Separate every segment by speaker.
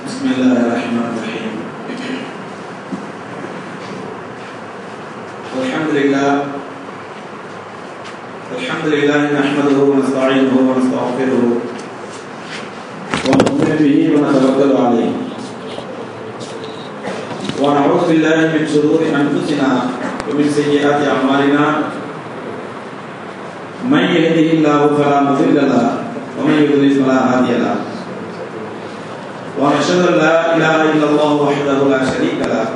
Speaker 1: بسم الله الرحمن الرحيم. الحمد لله نحمده ونستعينه ونستغفره ونؤمن به ونتوكل عليه ونعوذ بالله من شرور انفسنا ومن سيئات اعمالنا من يهده الله فلا مضل له ومن يضلل فلا هادي له ونشهد ان لا اله الا الله وحده لا شريك له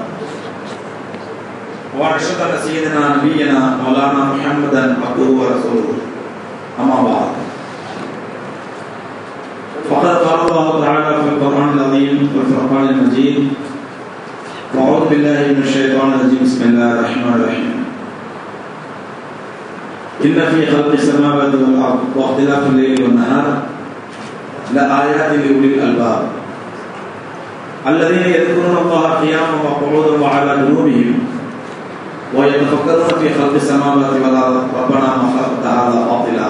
Speaker 1: ونشهد ان سيدنا نبينا مولانا محمدا عبده ورسوله اما بعد فقد قال الله تعالى في القران العظيم والفرقان المجيد واعوذ بالله من الشيطان الرجيم بسم الله الرحمن الرحيم ان في خلق السماوات والارض واختلاف الليل والنهار لآيات لأولي الألباب الذين يذكرون الله قياما وقعودا وعلى جنوبهم ويتفكرون في خلق السماوات والارض ربنا ما خلقت هذا باطلا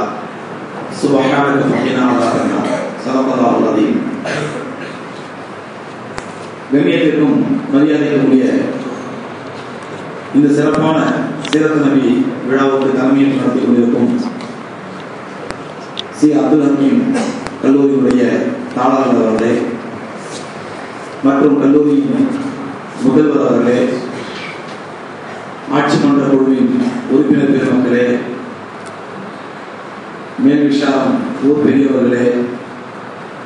Speaker 1: سبحانك فقنا عذاب النار صدق الله العظيم. கண்ணியத்திற்கும் மரியாதைக்குரிய இந்த சிறப்பான சீரத் நபி விழாவுக்கு தலைமையை நடத்தி கொண்டிருக்கும் சி அப்துல் ஹக்கீம் கல்லூரியுடைய தாளாளர் அவர்களே மற்றும் கல்லூரியின் முதல்வர் அவர்களே, ஆட்சி மன்ற குழுவின் உறுப்பினர் பெருமக்களே, மேல் விஷாலம் ஊர் பெரியவர்களே,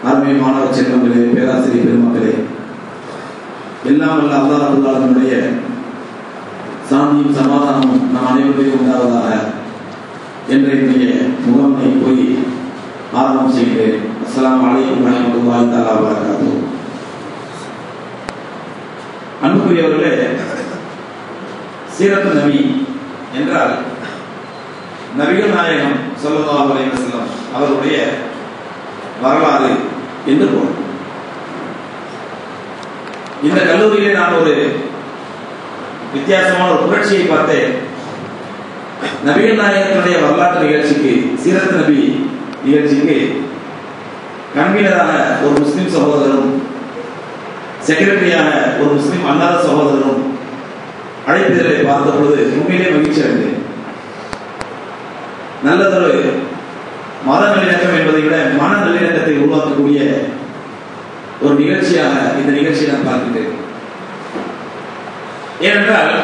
Speaker 1: அருமை மாணவ செல்வங்களே, பேராசிரியர் பெருமக்களே, எல்லாம் வல்ல அல்லாஹ் ரப்பல் ஆலமீனுடைய சாந்தியும் சமாதானமும் நம் அனைவருக்கும் உண்டாவதாக என்ற இன்றைய முகமனை போய் ஆரம்பம் செய்கிறேன். அஸ்ஸலாமு அலைக்கும் வரஹ்மத்துல்லாஹி தஆலா வ பரகாத்துஹு. அன்புக்குரியவர்களே, சீரத் நபி என்றால் நபிகள் நாயகம் ஸல்லல்லாஹு அலைஹி வஸல்லம் அவருடைய வரலாறு என்று பொருள். இந்த கல்லூரியிலே நான் ஒரு வித்தியாசமான ஒரு புரட்சியை பார்த்தேன். நபிகள் நாயகத்தினுடைய வரலாற்று நிகழ்ச்சிக்கு, சீரத் நபி நிகழ்ச்சிக்கு கன்வீனராக ஒரு முஸ்லிம் சகோதரரும் செக்ரட்டரியாக ஒரு முஸ்லிம் அல்லாத சகோதரரும் அழைப்பிதழை பார்த்த பொழுது உண்மையிலே மகிழ்ச்சி அடைந்தேன். நல்லதொரு மத நல்லிணக்கம் என்பதை விட மன நல்லிணக்கத்தை உருவாக்கக்கூடிய ஒரு நிகழ்ச்சியாக இந்த நிகழ்ச்சியை நான் பார்க்கிறேன். ஏனென்றால்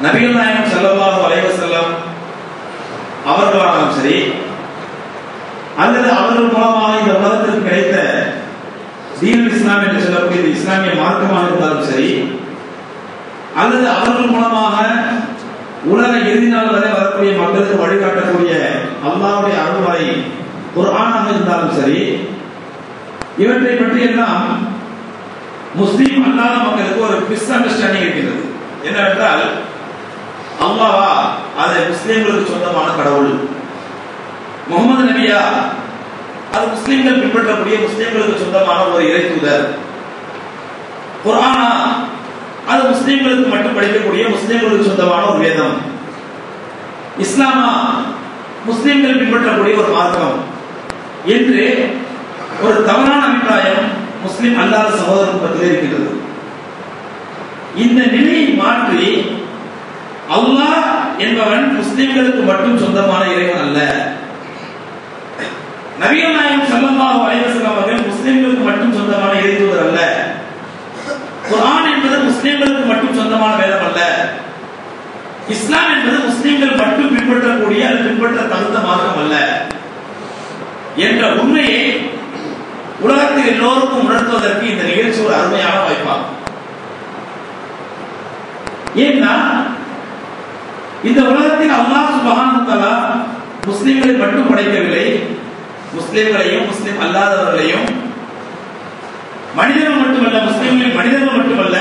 Speaker 1: நபிகள் நாயகம் ஸல்லல்லாஹு அலைஹி வஸல்லம் அவர்களாலும் சரி, அல்லது அவர்கள் மூலமாக இந்த உலகத்திற்கு கிடைத்த தீனுல் இஸ்லாம் என்று சொல்லக்கூடிய இஸ்லாமிய மார்க்கமாக இருந்தாலும் சரி, அல்லது அவர்கள் மூலமாக உலக இறுதி நாள் வரை வரக்கூடிய மக்களுக்கு வழிகாட்டக்கூடிய அல்லாஹ்வுடைய அருள்வாய் குர்ஆனாக இருந்தாலும் சரி, இவற்றை பற்றி எல்லாம் முஸ்லிம் அல்லாத மக்களுக்கு ஒரு மிஸ் அண்டர்ஸ்டாண்டிங் இருக்கிறது. என்னவென்றால், அல்லாஹ்வா அது முஸ்லிம்களுக்கு சொந்தமான கடவுள், முகமது நபியா அது முஸ்லிம்கள் பின்பற்றக்கூடிய முஸ்லிம்களுக்கு சொந்தமான ஒரு இறை தூதர், குர்ஆனா அது முஸ்லிம்களுக்கு மட்டும் படிக்கக்கூடிய முஸ்லிம்களுக்கு சொந்தமான ஒரு வேதம், இஸ்லாமா முஸ்லிம்கள் பின்பற்றக்கூடிய ஒரு மார்க்கம் என்று ஒரு தவறான அபிப்பிராயம் முஸ்லிம் அல்லாத சகோதரத்துவத்தில் இருக்கிறது. இந்த நிலையை மாற்றி அல்லாஹ் என்பவன் முஸ்லிம்களுக்கு மட்டும் சொந்தமான இறைவன் அல்ல, நபிகள் நாயகம் ஸல்லல்லாஹு அலைஹி வஸல்லம் அவர்கள் முஸ்லிம்களுக்கு மட்டும் சொந்தமான இறை தூதர் அல்ல, குர்ஆன் என்பது முஸ்லிம்களுக்கு மட்டும் சொந்தமான வேதம் அல்ல, இஸ்லாம் என்பது முஸ்லிம்கள் மட்டும் பின்பற்றக்கூடிய அல்லது பின்பற்ற தகுந்த மார்க்கம் அல்ல என்ற உண்மையை உலகத்தில் எல்லோருக்கும் உணர்த்துவதற்கு இந்த நிகழ்ச்சி ஒரு அருமையான வாய்ப்பாகும். ஏன்னா, இந்த உலகத்தில் அல்லாஹ் சுப்ஹானஹு வ தஆலா முஸ்லிம்களை மட்டும் படைக்கவில்லை, முஸ்லிம்களையும் முஸ்லிம் அல்லாதவர்களையும், மனிதர்கள் மட்டுமல்ல, முஸ்லிம்களின் மனிதர்கள் மட்டுமல்ல,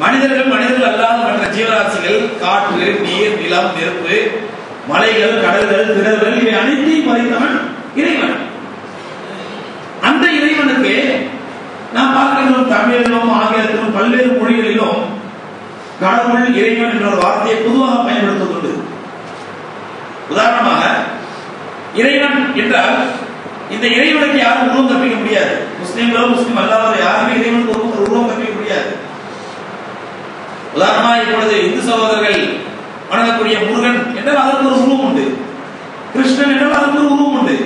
Speaker 1: மனிதர்கள் அல்லாத மற்ற ஜீவராசிகள், காற்று, நீர், நிலம், நெருப்பு, மலைகள், கடல்கள், திடல்கள், இவை அனைத்தையும் படைத்தவன் இறைவன். அந்த இறைவனுக்கு நாம் பார்க்கிறோம், தமிழிலும் ஆங்கிலத்திலும் பல்வேறு மொழிகளிலும் கடவுள், இறைவன் என்ற ஒரு வார்த்தையை பொதுவாக பயன்படுத்துவது. உதாரணமாக, இறைவன் என்றால் இந்த இறைவனுக்கு யாரும் உருவம் கற்பிக்க முடியாது. முஸ்லிம்களோ முஸ்லிம் அல்லாதவர்கள் யாருமே இறைவனுக்கு உருவம் கற்பிக்க முடியாது. உதாரணமா இப்பொழுது இந்து சகோதரர்கள் வணங்கக்கூடிய முருகன் என்றால் அதற்கு ஒரு உருவம் உண்டு, கிருஷ்ணன் என்றால் அதற்கு ஒரு உருவம் உண்டு,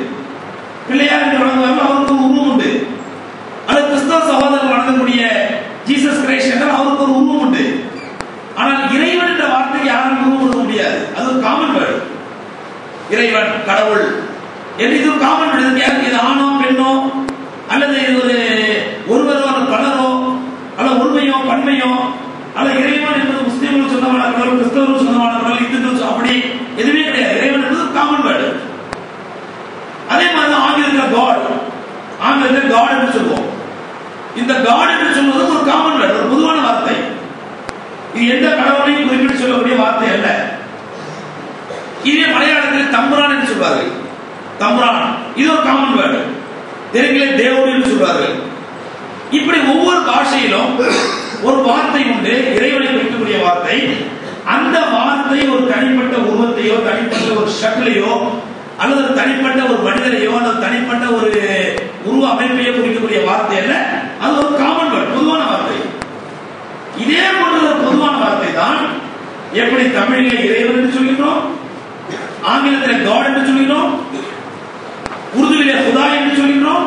Speaker 1: பிள்ளையார் என்று வணங்குவார்கள் அவருக்கு ஒரு உருவம் உண்டு, அல்லது கிறிஸ்தவ சகோதரர்கள் வணங்கக்கூடிய ஜீசஸ் கிரைஸ்ட் என்றால் அவருக்கு ஒரு உருவம் உண்டு. ஆனால் இறைவன் என்ற வார்த்தைக்கு யாரும் உருவம் கொடுக்க முடியாது. அது ஒரு காமன் வேர்டு. இறைவன் கடவுள் என்று இது ஒரு காமன் வேர்டு. இது ஆணோ பெண்ணோ அல்லது இது ஒருவரோ அல்லது பலரோ அல்லது ஒருமையோ பன்மையோ அல்லது இறைவன் என்பது முஸ்லிம்களுக்கு சொந்தமானவர்கள், கிறிஸ்தவர்களுக்கு சொந்தமானவர்கள், இந்துக்கள் அப்படி எதுவுமே கிடையாது. இறைவன் என்பது காமன் வேர்டு. அதே மாதிரி ஆங்கிலத்தில் காட், ஆங்கிலத்தில் காட் என்று சொல்லுவோம். இந்த காட் என்று சொல்வது ஒரு காமன் வேர்டு, ஒரு பொதுவான வார்த்தை. இது எந்த கடவுளையும் குறிப்பிட்டு சொல்லக்கூடிய வார்த்தை அல்ல. இதே மலையாளத்தில் தம்புரான் என்று சொல்வார்கள். தம்புரான் இது ஒரு காமன் வேர்டு. தெலுங்கிலே தேவடி என்று சொல்வார்கள். இப்படி ஒவ்வொரு பாஷையிலும் ஒரு வார்த்தை உண்டு, இறைவனை குறிக்கக்கூடிய வார்த்தை. அந்த வார்த்தை ஒரு தனிப்பட்ட உருவத்தையோ தனிப்பட்ட ஒரு ஷக்லையோ அல்லது தனிப்பட்ட ஒரு மனிதரையோ அல்லது தனிப்பட்ட ஒரு உருவ அமைப்பையோ குறிக்கக்கூடிய வார்த்தை அல்ல. அது ஒரு காமன் வேர்டு, பொதுவான வார்த்தை. இதே போன்ற ஒரு பொதுவான வார்த்தை தான் எப்படி தமிழிலே இறைவன் என்று சொல்கிறோம், ஆங்கிலத்தில் காட் என்று சொல்கிறோம், உருதுவிலே குதா என்று சொல்கிறோம்,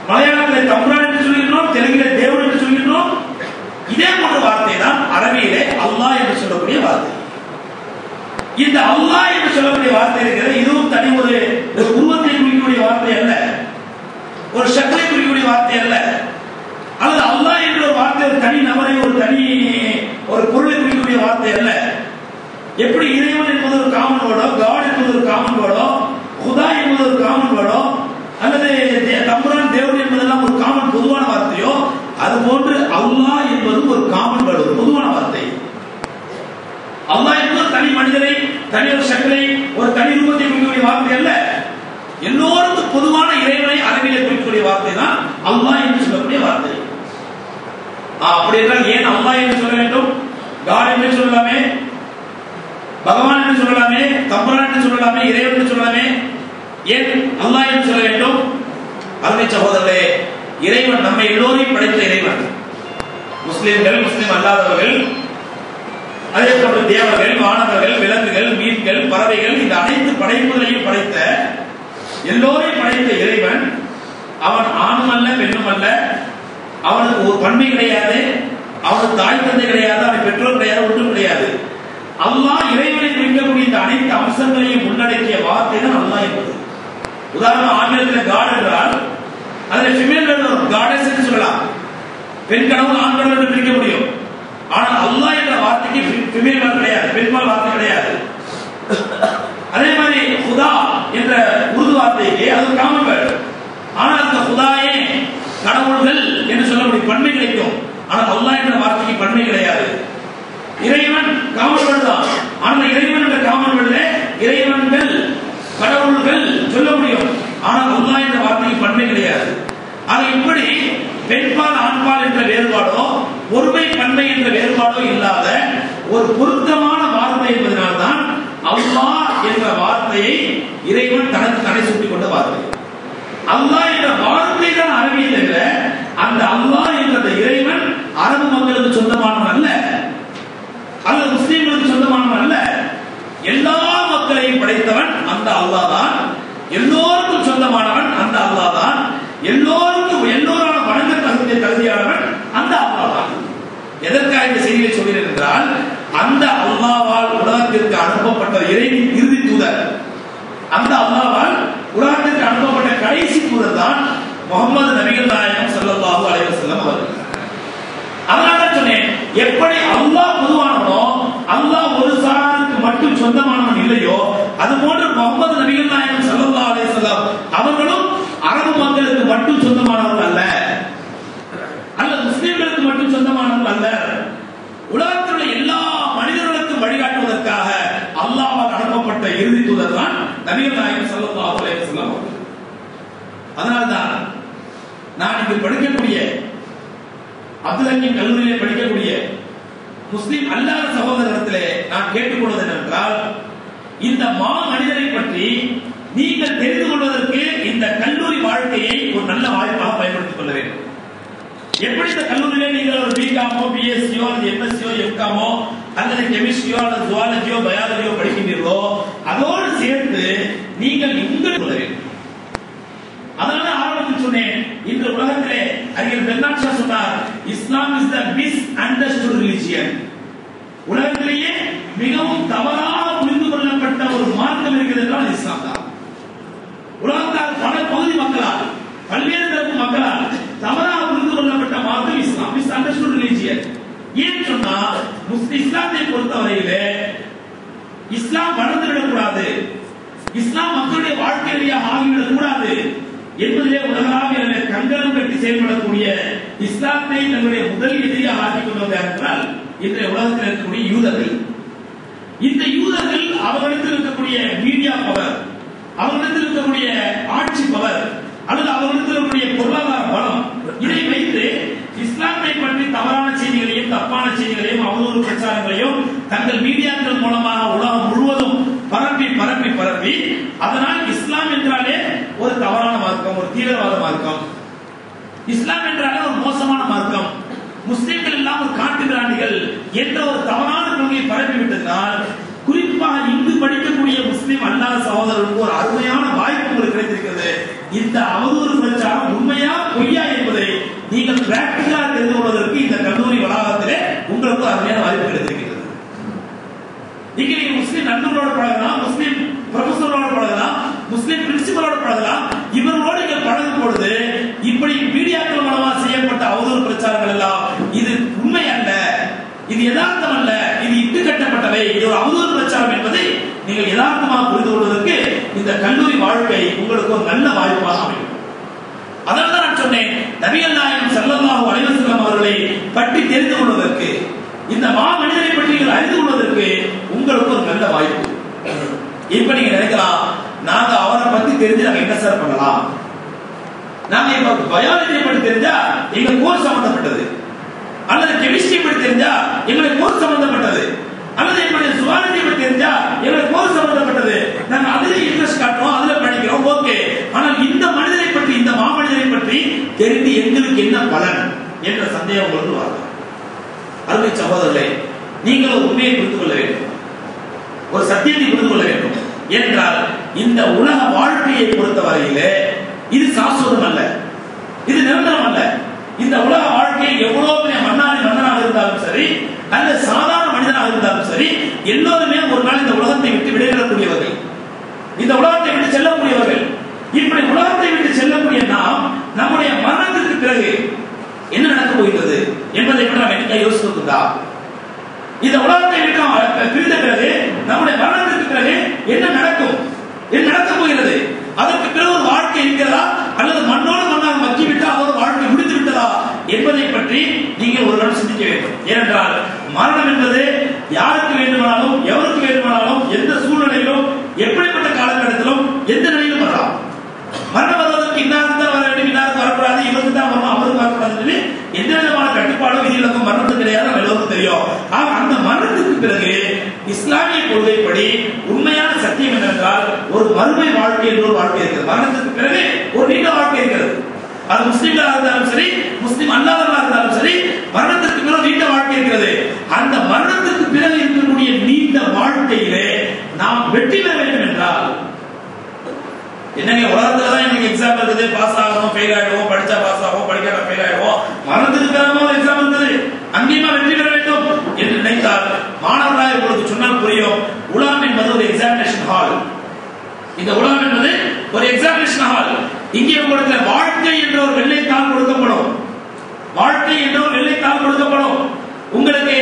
Speaker 1: மலையாளத்திலே தம்புரான் என்று சொல்கிறோம், தெலுங்கிலே தேவன் என்று சொல்கிறோம். இதே போன்ற வார்த்தை தான் அரபியிலே அல்லாஹ் என்று சொல்லக்கூடிய வார்த்தை. இந்த அல்லாஹ் என்று சொல்லக்கூடிய வார்த்தை இருக்கிறது. இதுவும் தனி ஒரு உருவத்தை குறிக்கக்கூடிய வார்த்தை அல்ல, ஒரு சக்தியை குறிக்கக்கூடிய வார்த்தை அல்ல. அல்லது அல்லாஹ் என்ற ஒரு வார்த்தை ஒரு தனி நபரை ஒரு பொருளை குறிக்கக்கூடிய வார்த்தை அல்ல. எப்படி இறைவன் என்பது ஒரு காமன் வேர்டோ, காட் என்பது ஒரு காமன் வேர்டோ, குதா என்பது ஒரு காமன் வேர்டோ அல்லது தம்புரான் தேவன் என்பதெல்லாம் ஒரு காமன் பொதுவான வார்த்தையோ, அது போன்று அல்லாஹ் என்பது ஒரு காமன் வேர்டு, ஒரு பொதுவான வார்த்தை. அல்லாஹ் என்பது தனி மனிதரை, தனி ஒரு சக்தியை, ஒரு தனி ரூபத்தை குறிக்கக்கூடிய வார்த்தை அல்ல. எல்லோருக்கும் பொதுவான இறைவனை அரபிலே குறிக்கக்கூடிய வார்த்தை தான் அல்லாஹ் என்று சொல்லக்கூடிய வார்த்தை. அப்படி என்றால் ஏன் அல்லாஹ் என்று சொல்ல வேண்டும்? காட் என்று சொல்லலாமே, பகவான் என்று சொல்லலாமே, தம்புரான் என்று சொல்லலாமே, இறைவன் என்று சொல்லலாமே. ஏன் அல்லாஹ் என்று சொல்ல வேண்டும்? அருமை சகோதரர்களே, இறைவன் நம்மை எல்லோரையும் படைத்த இறைவன். முஸ்லிம்கள், முஸ்லிம் அல்லாதவர்கள், அதே போன்று தேவர்கள், வானவர்கள், விலங்குகள், மீன்கள், பறவைகள், இந்த அனைத்து படைப்புகளையும் படைத்த எல்லோரையும் படைத்த இறைவன் அவன் ஆணும் அல்ல பெண்ணும் அல்ல. அவனுக்கு ஒரு பன்மை கிடையாது, அவனுக்கு தாய் தந்தை கிடையாது, அவன் பெற்றோர் கிடையாது, ஒன்றும் கிடையாது. அல்லாஹ் இறைவனை குறிக்கக்கூடிய இந்த அனைத்து அம்சங்களையும் உள்ளடக்கிய வார்த்தை தான் அல்லாஹ் என்பது. உதாரணம் ஆங்கிலத்தில் காட் என்றால் அதில் ஃபீமேல் காடஸ் என்று சொல்லலாம், பெண் கடவுள் ஆண் கடவுள் என்று பிரிக்க முடியும். ஆனால் அல்லாஹ் என்ற வார்த்தைக்கு ஃபீமேல் கிடையாது, பெண்பால் வார்த்தை கிடையாது. அதே மாதிரி குதா என்ற உருது வார்த்தைக்கு அது காமன் வேர்டு. ஆனால் அந்த குதாயே கடவுள்கள் என்று சொல்லக்கூடிய பன்மை கிடைக்கும். ஆனால் அல்லாஹ் என்ற வார்த்தைக்கு பன்மை கிடையாது. இறைவன் காமன் வேர்டு தான். ஆனால் இறைவன் என்ற காமன் வேர்டுல இறைவன்கள், கடவுள்கள் சொல்ல முடியும். ஆனால் அல்லாஹ் என்ற வார்த்தைக்கு பன்மை கிடையாது. ஆக இப்படி பெண்பால் ஆண்பால் என்ற வேறுபாடோ ஒருமை பன்மை என்ற வேறுபாடோ இல்லாத ஒரு பொருத்தமான வார்த்தை என்பதனால்தான் அல்லாஹ் என்ற வார்த்தையை இறைவன் தனக்கு தடை சூட்டிக் கொண்ட வார்த்தை. அல்லாஹ் என்ற வார்த்தை தான் அரபியை தவிர அந்த அல்லாஹ் என்ற இறைவன் அரபு மக்களுக்கு சொந்தமானவன் அல்ல, அல்லது முஸ்லிம்களுக்கு சொந்தமானவன் அல்ல. எல்லா மக்களையும் படைத்தவன் அந்த அல்லாஹ் தான். எல்லோருக்கும் சொந்தமானவன் அந்த அல்லாஹ் தான். எல்லோரான வணங்க தகுதியானவன் அந்த அல்லாஹ் தான். எதற்காக இந்த செய்தியை சொல்கிறேன் என்றால், அந்த அல்லாஹ்வால் உலகத்திற்கு அனுப்பப்பட்ட இறுதி தூதர், அந்த அல்லாஹ்வால் உலகத்திற்கு அனுப்பப்பட்ட கடைசி தூதர் தான் முஹம்மது நபிகள் நாயகம் ஸல்லல்லாஹு அலைஹி வஸல்லம் அவர்கள். அதனால சொன்னேன், எப்படி அல்லாஹ் பொதுவானவனோ, அல்லாஹ் ஒரு சாராருக்கு மட்டும் சொந்தமானவன் இல்லையோ, அதுபோன்று முஹம்மது நபிகள் நாயகம் ஸல்லல்லாஹு அலைஹி வஸல்லம் அவர்களும் அரபு மக்களுக்கு மட்டும் சொந்தமானவர்கள் அல்ல, அல்லது முஸ்லிம்களுக்கு மட்டும் சொந்தமானவர்கள் அல்ல. உலகத்தில் உள்ள எல்லா மனிதர்களுக்கும் வழிகாட்டுவதற்காக அல்லாஹ்வால் அனுப்பப்பட்ட இறுதி தூதர் தான் நபிகள் நாயகம் ஸல்லல்லாஹு அலைஹி வஸல்லம் அவர்கள். அதனால்தான் நான் இங்கு படிக்கக்கூடிய அப்துல் ஹக்கீம் கல்லூரியிலே படிக்கக்கூடிய முஸ்லிம் அல்லாத சகோதரத்திலே நான் கேட்டுக்கொள்வது என்னவென்றால், இந்த மா மனிதரை பற்றி நீங்கள் தெரிந்து கொள்வதற்கு
Speaker 2: இந்த கல்லூரி வாழ்க்கையை ஒரு நல்ல வாய்ப்பாக பயன்படுத்திக் கொள்ள வேண்டும். எப்படி இந்த கல்லூரியிலே நீங்கள் ஒரு பிகாமோ பிஎஸ்சியோ அல்லது எம்எஸ்சியோ எம்காமோ அல்லது கெமிஸ்ட்ரியோ அல்லது ஜுவாலஜியோ பயாலஜியோ படிக்கின்றீர்களோ அதோடு சேர்த்து நீங்கள் உங்கள் கொள்ள வேண்டும். அதனால ஆரம்பத்தில் சொன்னேன், இன்று உலகத்திலே அறிஞர் பெர்னார்ட் ஷா சொன்னார், Islam is the misunderstood religion. உலகத்திலேயே மிகவும் தவறாக புரிந்து கொள்ளப்பட்ட ஒரு மார்க்கம் இருக்கிறது என்றால் இஸ்லாம் தான். உலகத்தால் பல பகுதி மக்களால் பல்வேறு தரப்பு மக்களால் தவறாக புரிந்து கொள்ளப்பட்ட மார்க்கம் இஸ்லாம், மிஸ் அண்டர்ஸ்டுட் ரிலிஜியன். ஏன் சொன்னா இஸ்லாத்தை பொறுத்தவரையிலே இஸ்லாம் வளர்ந்துவிடக்கூடாது, இஸ்லாம் மக்களுடைய வாழ்க்கையாக ஆகிவிடக் கூடாது என்பதிலே உலகளாவிய கங்கணம் கட்டி செயல்படக்கூடிய இஸ்லாத்தை தன்னுடைய முதல் எதிரியாக ஆக்கிக் கொள்வதாக என்றால் இன்றைய உலகத்தில் இருக்கக்கூடிய யூதர்கள். இந்த யூதர்கள் அவர்களிடத்தில் இருக்கக்கூடிய மீடியா பவர், அவர்களிடத்தில் இருக்கக்கூடிய ஆட்சி பவர் அல்லது அவர்களிடத்தில் இருக்கக்கூடிய பொருளாதார பலம், இதை வைத்து இஸ்லாத்தை பற்றி தவறான செய்திகளையும் தப்பான செய்திகளையும் அவதூறு பிரச்சாரங்களையும் தங்கள் மீடியாக்கள் மூலமாக உலகம் முழுவதும் பரப்பி பரப்பி பரப்பி அதனால் இஸ்லாம் என்றாலே ஒரு தவறான மார்க்கம், ஒரு தீவிரவாத மார்க்கம், இஸ்லாம் என்றாலே ஒரு மோசமான மார்க்கம், முஸ்லிம்கள் எல்லாம் ஒரு காட்டு பிராண்டிகள் என்ற ஒரு தவறான கொள்கையை பரப்பி விட்டதனால் குறிப்பாக இங்கு படிக்கக்கூடிய முஸ்லிம் அல்லாத சகோதரர்களுக்கு ஒரு அருமையான வாய்ப்பு உங்களுக்கு கிடைத்திருக்கிறது. இந்த அவதூறு பிரச்சாரம் உண்மையா பொய்யா என்பதை நீங்கள் பிராக்டிகலா தெரிந்து கொள்வதற்கு இந்த கல்லூரி வளாகத்திலே உங்களுக்கு அருமையான வாய்ப்பு கிடைத்திருக்கிறது. இங்க நீங்க முஸ்லிம் நண்பர்களோட பழகலாம், முஸ்லிம் ப்ரொஃபஸரோட பழகலாம், முஸ்லிம் பிரின்சிபலோட பழகலாம். இவர்களோடு நீங்கள் பழகும் பொழுது இப்படி மீடியாக்கள் மூலமாக செய்யப்பட்ட அவதூறு பிரச்சாரங்கள் எல்லாம் இது உண்மை அல்ல, இது யதார்த்தம் அல்ல, இது இட்டு கட்டப்பட்டவை, இது ஒரு அவதூறு பிரச்சாரம் என்பதை நீங்கள் யதார்த்தமாக புரிந்து கொள்வதற்கு இந்த கல்லூரி வாழ்க்கை உங்களுக்கு ஒரு நல்ல வாய்ப்பாக அமையும். அதனால நான் சொன்னேன், நபிகள் நாயகம் ஸல்லல்லாஹு அலைஹி வஸல்லம் அவர்களை பற்றி தெரிந்து கொள்வதற்கு, இந்த மாமனிதரை பற்றி நீங்கள் அறிந்து கொள்வதற்கு உங்களுக்கு ஒரு நல்ல வாய்ப்பு. இப்ப நீங்க நினைக்கலாம், நாங்க அவரை பத்தி தெரிஞ்சு நாங்க என்ன சார் பண்ணலாம்? நாங்க இப்ப பயாலஜியை பற்றி தெரிஞ்சா எங்க கோர்ஸ் சம்பந்தப்பட்டது, அல்லது கெமிஸ்ட்ரி பற்றி தெரிஞ்சா எங்களுடைய கோர்ஸ் சம்பந்தப்பட்டது, அல்லது எங்களுடைய ஜுவாலஜி பற்றி தெரிஞ்சா எங்களுடைய கோர்ஸ் சம்பந்தப்பட்டது, நாங்க அதுல இன்ட்ரெஸ்ட் காட்டுறோம், அதுல படிக்கிறோம், ஓகே. ஆனால் இந்த மனிதரை பற்றி, இந்த மாமனிதரை பற்றி தெரிந்து எங்களுக்கு என்ன பலன் என்ற சந்தேகம் கொண்டு வரலாம். அருமை சகோதரர்களே, நீங்கள் ஒரு உண்மையை புரிந்து கொள்ள வேண்டும், ஒரு சத்தியத்தை புரிந்து கொள்ள வேண்டும். ஏனென்றால் இந்த உலக வாழ்க்கையை பொறுத்தவரையிலே இது சாஸ்வதம் அல்ல, இது நிரந்தரம் அல்ல. இந்த உலக வாழ்க்கையில் எவ்வளவு பெரிய மன்னனாக இருந்தாலும் சரி, அல்ல சாதாரண மனிதனாக இருந்தாலும் சரி, எல்லோருமே ஒரு நாள் இந்த உலகத்தை விட்டு விடைபெறக்கூடியவர்கள், இந்த உலகத்தை விட்டு செல்லக்கூடியவர்கள். இப்படி உலகத்தை விட்டு செல்லக்கூடிய நாம் நம்முடைய மரணத்திற்கு பிறகு என்ன நடக்கப் போகிறது என்பதை பற்றி நாம் என்ன யோசித்துள்ளா? இந்த உலகத்தை விட்டு பிரிந்த பிறகு நம்முடைய மரணத்திற்கு பிறகு என்ன நடக்கும், என்ன நடக்கப் போகிறது? அதற்கு பிறகு ஒரு வாழ்க்கை இருக்கிறதா, அல்லது மண்ணோடு மண்ணாக மக்கிவிட்டு அதோடு வாழ்க்கை முடித்து விட்டதா என்பதை பற்றி நீங்கள் ஒரு நாள் சிந்திக்க வேண்டும். ஏனென்றால் மரணம் என்பது யாருக்கு வேண்டுமானாலும், எவருக்கு வேண்டுமானாலும், எந்த சூழ்நிலையிலும், எப்படிப்பட்ட காலகட்டத்திலும், எந்த நிலையிலும் வரலாம். மரணம் வருவதற்கு இன்னாருக்கு தான் வர வேண்டும், இன்னாருக்கு வரக்கூடாது, இவருக்கு தான் வரணும், அவருக்கு வரக்கூடாது, எந்த விதமான கட்டுப்பாடும் விதிவிலக்கும் மரணத்துக்கு கிடையாது, நம்ம எல்லோருக்கும் தெரியும். அந்த மரணத்துக்கு பிறகு இஸ்லாமிய கொள்கைப்படி உண்மையான சத்தியம் என்னவென்றால் ஒரு மறுமை வாழ்க்கை என்ற ஒரு வாழ்க்கை இருக்கிறது. மரணத்துக்கு பிறகு ஒரு நீண்ட வாழ்க்கை இருக்கிறது. அது முஸ்லிம்களாக இருந்தாலும் சரி, முஸ்லிம் அல்லாதவர்களாக இருந்தாலும் சரி, மரணத்திற்கு பிறகு நீண்ட வாழ்க்கை இருக்கிறது. அந்த மரணத்திற்கு பிறகு இருக்கக்கூடிய நீண்ட வாழ்க்கையிலே நாம் வெற்றி பெற வேண்டும் என்றால் என்னங்க, உலகத்துல தான் எனக்கு எக்ஸாம் இருக்குது, பாஸ் ஆகணும், ஃபெயில் ஆயிடுவோம், படிச்சா பாஸ் ஆகும், படிக்காம ஃபெயில் ஆயிடுவோம், மரணத்துக்கு பிறகு ஒரு எக்ஸாம் இருக்குது, அங்கேயுமா வெற்றி பெற வேண்டும் என்று நினைத்தால் மாணவர்களாக உங்களுக்கு சொன்னால் புரியும். உலகம் என்பது ஒரு எக்ஸாமினேஷன் ஹால். இந்த உலகம் என்பது ஒரு எக்ஸாமினேஷன் ஹால். இங்கே உங்களுக்கு வாழ்க்கை என்ற ஒரு வெள்ளைத்தாள் கொடுக்கப்படும், வாழ்க்கை என்ற ஒரு வெள்ளைத்தாள் கொடுக்கப்படும். உங்களுக்கு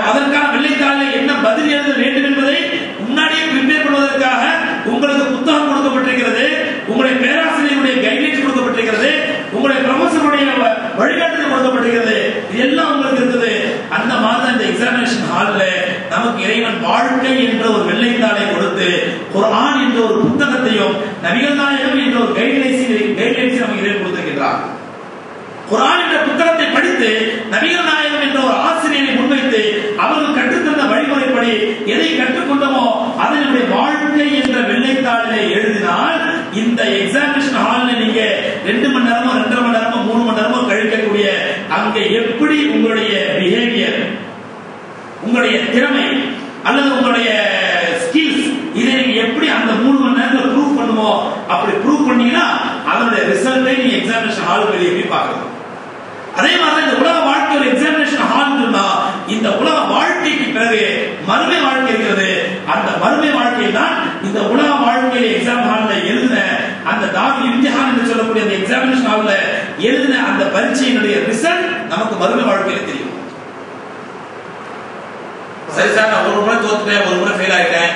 Speaker 2: அதற்கான வெள்ளைத்தாளில் என்ன பதில் எழுத வேண்டும் என்பதை முன்னாடியே ப்ரிப்பேர் பண்ணுவதற்காக உங்களுக்கு புத்தகம் கொடுக்கப்பட்டிருக்கிறது, உங்களுடைய பேராசிரியருடைய கைட்லைன்ஸ் கொடுக்கப்பட்டிருக்கிறது, உங்களுடைய ப்ரொஃபஸருடைய வழிகாட்டுதல் கொடுக்கப்பட்டிருக்கிறது, இதெல்லாம் உங்களுக்கு இருக்குது. அந்த மாதிரி இந்த எக்ஸாமினேஷன் ஹால்ல நமக்கு இறைவன் வாழ்க்கை என்ற ஒரு வெள்ளைத்தாளை கொடுத்து குர்ஆன் என்ற ஒரு புத்தகத்தையும் நபிகள் நாயகம் என்ற ஒரு கைட்லைன்ஸ் நமக்கு இறைவன் கொடுத்திருக்கிறார். குர்ஆன் என்ற புத்தகத்தை படித்து நபிகள் நாயகம் என்ற ஒரு ஆசிரியரை முன்வைத்து அவர்கள் கற்றுத்தந்த வழிமுறைப்படி எதை கற்றுக்கொண்டோமோ அதனுடைய வாழ்க்கை என்ற வெள்ளைத்தாளிலே எழுதினால் இந்த எக்ஸாமினேஷன் ஹால்ல நீங்க 2 மணி நேரமோ 2.5 மணி நேரமோ 3 மணி நேரமோ கழிக்கக்கூடிய அங்க எப்படி உங்களுடைய பிஹேவியர், உங்களுடைய திறமை அல்லது உங்களுடைய ஸ்கில்ஸ் இதை நீங்க எப்படி அந்த 3 மணி நேரத்துல ப்ரூவ் பண்ணுமோ அப்படி ப்ரூவ் பண்ணீங்கன்னா அதோட ரிசல்ட்டை நீங்க எக்ஸாமினேஷன் ஹால் வெளியே போய் பார்க்கலாம். அதே மாதிரி இந்த உலக வாழ்க்கை ஒரு எக்ஸாமினேஷன் ஹால் இருந்தா இந்த உலக வாழ்க்கைக்கு பிறகு மறுமை வாழ்க்கை இருக்கிறது. அந்த மறுமை வாழ்க்கையில் தான் இந்த உலக வாழ்க்கையில எக்ஸாம் ஹால்ல எழுதின அந்த தாருல் இம்திஹான் என்று சொல்லக்கூடிய அந்த எக்ஸாமினேஷன் ஹால்ல எழுதின அந்த பரீட்சையினுடைய ரிசல்ட் நமக்கு மறுமை வாழ்க்கையில தெரியும். சரி சார், நான் ஒரு முறை தோத்துட்டேன், ஒரு முறை ஃபெயில் ஆயிட்டேன்,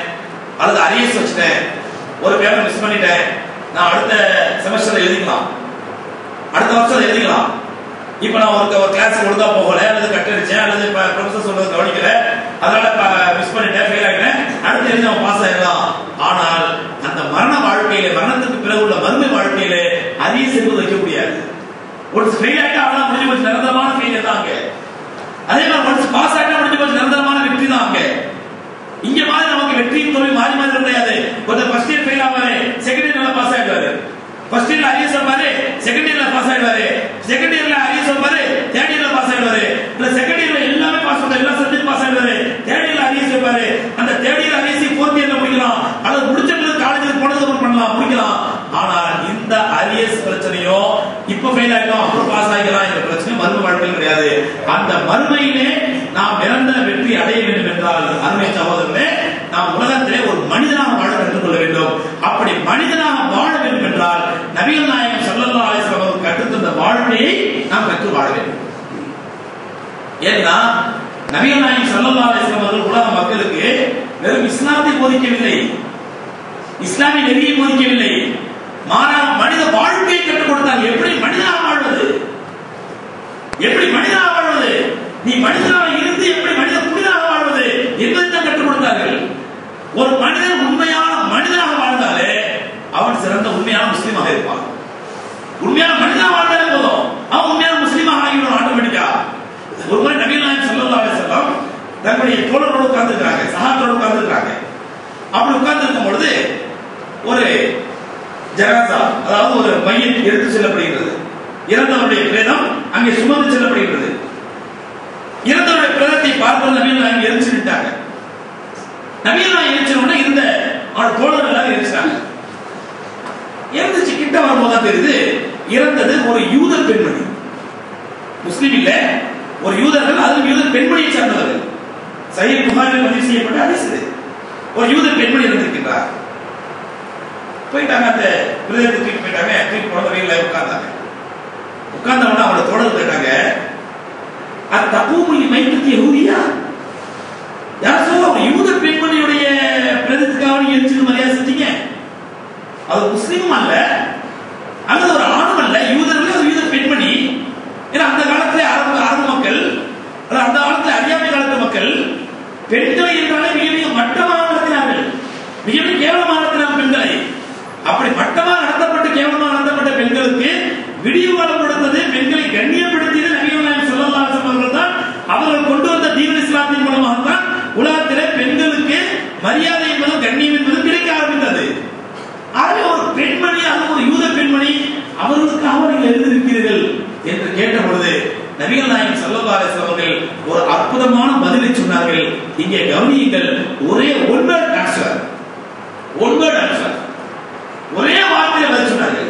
Speaker 2: அல்லது அரியர்ஸ் வச்சுட்டேன், ஒரு பேப்பர் மிஸ் பண்ணிட்டேன், நான் அடுத்த செமஸ்டர்ல எழுதிக்கலாம், அடுத்த வருஷம் எழுதிக்கலாம். இப்ப நான் ஒரு கிளாஸ் ஒழுங்கா போகல, அல்லது கட்டடிச்சேன், அல்லது ப்ரொஃபசர் சொல்றது கவனிக்கல, அதனால மிஸ் பண்ணிட்டேன், ஃபெயில் ஆயிட்டேன், அடுத்து எழுதி அவன் பாஸ் ஆயிடலாம். ஆனால் அந்த மரண வாழ்க்கையில, மரணத்துக்கு பிறகு உள்ள மறுமை வாழ்க்கையில அரியர்ஸ் என்பது வைக்க முடியாது. ஒரு ஃபெயில் ஆயிட்டா அவ்வளவு முடிஞ்சு போச்சு, நிரந்தரமான ஃபெயிலியர் தான் அங்க. அதே மாதிரி ஒன்ஸ் பாஸ் ஆயிட்டா முடிஞ்சு போச்சு, நிரந்தரமான வெற்றி தான் அங்க. இங்க மாதிரி நமக்கு வெற்றியும் தோல்வி மாறி மாறி கிடையாது. கொஞ்சம் ஃபர்ஸ்ட் இயர் ஃபெயில் ஆவாரு, செகண்ட் இயர் நல்லா பாஸ் ஆயிடுவாரு. ஃபர்ஸ்ட் இயர்ல அரியர்ஸ் சொல்வாரு, செகண்ட் இயர்ல பாஸ் ஆயிடுவாரு. செகண்ட் இயர்ல அரியர்ஸ் சொல்வாரு, தேர்ட் இயர்ல பாஸ் ஆயிடுவாரு. இல்ல செகண்ட் இயர்ல எல்லாமே பாஸ் பண்ணுவாரு, எல்லா சப்ஜெக்ட் பாஸ் ஆயிடுவாரு. தேர்ட் இயர்ல அரியர்ஸ் சொல்வாரு, அந்த தேர்ட் இயர் அரியர்ஸ் ஃபோர்த் இயர்ல முடிக்கலாம், அல்லது முடிச்ச பிறகு காலேஜுக்கு போனதுக்கு பண்ணலாம், முடிக்கலாம். ஆனால் இந்த அரியர்ஸ் பிரச்சனையோ இப்ப ஃபெயில் ஆயிட்டோம் அப்புறம் பாஸ் ஆகிக்கலாம் என்ற பிரச்சனை மறுமை வாழ்க்கையில் கிடையாது. அந்த மறுமையிலே நாம் நிரந்தர வெற்றி அடைய வேண்டும் என்றால் அருமை சகோதரர்களே, நாம் உலகத்திலே ஒரு மனிதனாக வாழ கற்றுக்கொள்ள வேண்டும். அப்படி மனிதனாக வாழ வேண்டும் என்றால் நபிகள் நாயகம் ஸல்லல்லாஹு அலைஹி வஸல்லம் அவர்கள் கற்றுத்தந்த வாழ்க்கையை நாம் கற்று வாழ வேண்டும். ஏன்னா நபிகள் நாயகம் ஸல்லல்லாஹு அலைஹி வஸல்லம் அவர்கள் உலக மக்களுக்கு வெறும் இஸ்லாத்தை போதிக்கவில்லை, இஸ்லாமிய நெறியை போதிக்கவில்லை, மாறாக மனித வாழ்க்கையை கற்றுக் கொடுத்தார். எப்படி மனிதனாக வாழ்வது, எப்படி மனிதனாக வாழ்வது, நீ மனிதனாக இருந்து எப்படி மனித புனிதனாக வாழ்வது என்பதை தான் கற்றுக் கொடுத்தார்கள். ஒரு மனிதன் உண்மையான மனிதனாக வாழ்ந்தாலே அவன் சிறந்த உண்மையான முஸ்லீமாக இருப்பான். உண்மையான மனிதனாக வாழ்ந்தாலே போதும், அவன் உண்மையான முஸ்லீமாக ஆகிவிடும் ஆட்டோமேட்டிக்கா. ஒரு முறை நபிகள் நாயகம் ஸல்லல்லாஹு அலைஹி வஸல்லம் தங்களுடைய தோழரோடு உட்கார்ந்து இருக்காங்க, சஹாபாக்களோடு உட்கார்ந்து இருக்காங்க. அப்படி உட்கார்ந்து இருக்கும் பொழுது ஒரு ஜனாசா, அதாவது ஒரு மையத் எடுத்து செல்லப்படுகிறது. இறந்தவருடைய பிரேதம் அங்கே சுமந்து செல்லப்படுகிறது. இறந்தவருடைய பிரேதத்தை பார்ப்பது நபிகள் நாயகம் எரிச்சு விட்டாங்க. நபிகள் நாயகம் எரிச்சோம்னா இருந்த தோழர்கள் எல்லாரும் எரிச்சாங்க. இறந்துச்சு கிட்ட வரும்போது தெரியுது இறந்தது ஒரு யூத பெண்மணி, முஸ்லிம் இல்ல, ஒரு யூதர்கள், அதுவும் யூத பெண்மணியை சார்ந்தவர்கள். சஹீஹ் புகாரில் பதிவு செய்யப்பட்ட ஹதீஸ் இது. ஒரு யூத பெண்மணி இறந்திருக்கின்றார். போயிட்டாங்க, அந்த பிரதேசத்துக்கு தூக்கி போயிட்டாங்க, தூக்கி போன வீட்டில் உட்கார்ந்தாங்க. உட்கார்ந்தவன அவனோட தோழர் கேட்டாங்க, அது தப்பூமி மையத்துக்கு யஹூதியா, யார் சொல்ல ஒரு யூத பெண்மணியுடைய பிரதேசத்துக்காக எரிச்சு மரியாதை செஞ்சீங்க? அது முஸ்லீமும் அல்ல, அல்லது ஒரு ஆணும் அல்ல, யூதர்கள், அது யூத பெண்மணி. ஏன்னா அந்த காலத்திலே அரபு மக்கள், அந்த காலத்தில் அறியாமை காலத்து மக்கள் பெண்களை என்றாலே மிக மிக மட்டமாக நடத்தினார்கள், மிக மிக கேவலமாக நடத்தினார்கள் பெண்களை. அப்படி மட்டமாக நடத்தப்பட்ட கேவலமாக நடத்தப்பட்ட பெண்களுக்கு விடிவு காலம் கொடுத்தது, பெண்களை கண்ணியப்படுத்தியது நபிகள் நாயகம் ஸல்லல்லாஹு அலைஹி வஸல்லம் அவர்கள் தான். அவர்கள் கொண்டு வந்த தீன் இஸ்லாத்தின் மூலமாக தான் உலகத்திலே பெண்களுக்கு மரியாதை என்பதும் கண்ணியம் என்பதும் கிடைக்க ஆரம்பித்தது. ஆகவே ஒரு பெண்மணி, அது ஒரு யூத பெண்மணி, அவர்களுக்காக நீங்கள் எழுதியிருக்கிறீர்கள் என்று கேட்ட பொழுது நபிகள் நாயகம் ஸல்லல்லாஹு அலைஹி வஸல்லம் அவர்கள் ஒரு அற்புதமான பதிலை சொன்னார்கள். இங்கே கவனியுங்கள், ஒரே ஒன் வேர்ட் ஆன்சர், ஒரே வார்த்தையில பதில் சொன்னார்கள்.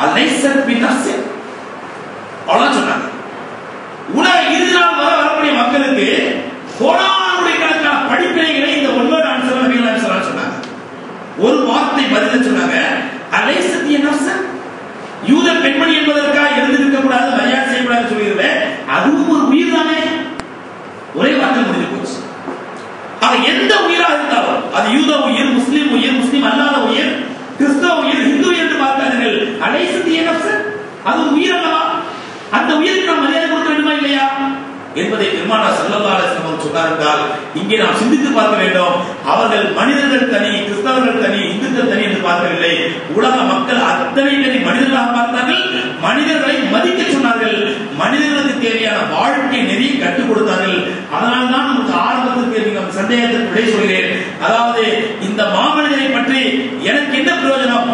Speaker 2: அலைஸத் பினஃப்ஸி, அவ்வளவுதான் சொன்னாங்க. உலக இறுதி நாள் வர வரக்கூடிய மக்களுக்கு கோடானுடைய கணக்கான படிப்பினைகளை இந்த ஒன் வேர்ட் ஆன்சர் நபிகள் நாயகம் ஸல்லல்லாஹு அலைஹி வஸல்லம் சொன்னாங்க. ஒரு வார்த்தை பதில் சொன்னாங்க, அலைஸத் பினஃப்ஸி, யூத பெண்மணி என்பதற்காக எழுந்திருக்க கூடாது, மரியாதை செய்யக்கூடாது சொல்லியிருந்த அதுவும் ஒரு உயிர் தானே. ஒரே வார்த்தை முடிஞ்சு போச்சு. அது எந்த உயிராக இருந்தாலும், அது யூத உயிர், முஸ்லிம் உயிர், முஸ்லிம் அல்லாத உயிர், கிறிஸ்தவ உயிர், இந்து என்று பார்க்காதீர்கள். அலைஸத் நஃப்ஸ், அது உயிர் அல்லவா? அந்த உயிருக்கு நாம் மரியாதை கொடுக்க வேண்டுமா இல்லையா என்பதை பெருமானார் ஸல்லல்லாஹு அலைஹி வஸல்லம் சொன்னார் என்றால் இங்கே நாம் சிந்தித்து பார்க்க வேண்டும். அவர்கள் மனிதர்கள் தனி, கிறிஸ்தவர்கள் தனி, இந்துக்கள் தனி என்று பார்க்கவில்லை. உலக மக்கள் அத்தனை பேரை மனிதர்களாக பார்த்தார்கள், மனிதர்களை மதிக்க சொன்னார்கள், மனிதர்களுக்கு தேவையான வாழ்க்கை நெறியை கற்றுக் கொடுத்தார்கள். அதனால் தான் நமக்கு ஆரம்பத்தில் சந்தேகத்திற்கு விடை சொல்கிறேன். அதாவது இந்த மாமனிதரை பற்றி எனக்கு என்ன பிரயோஜனம்,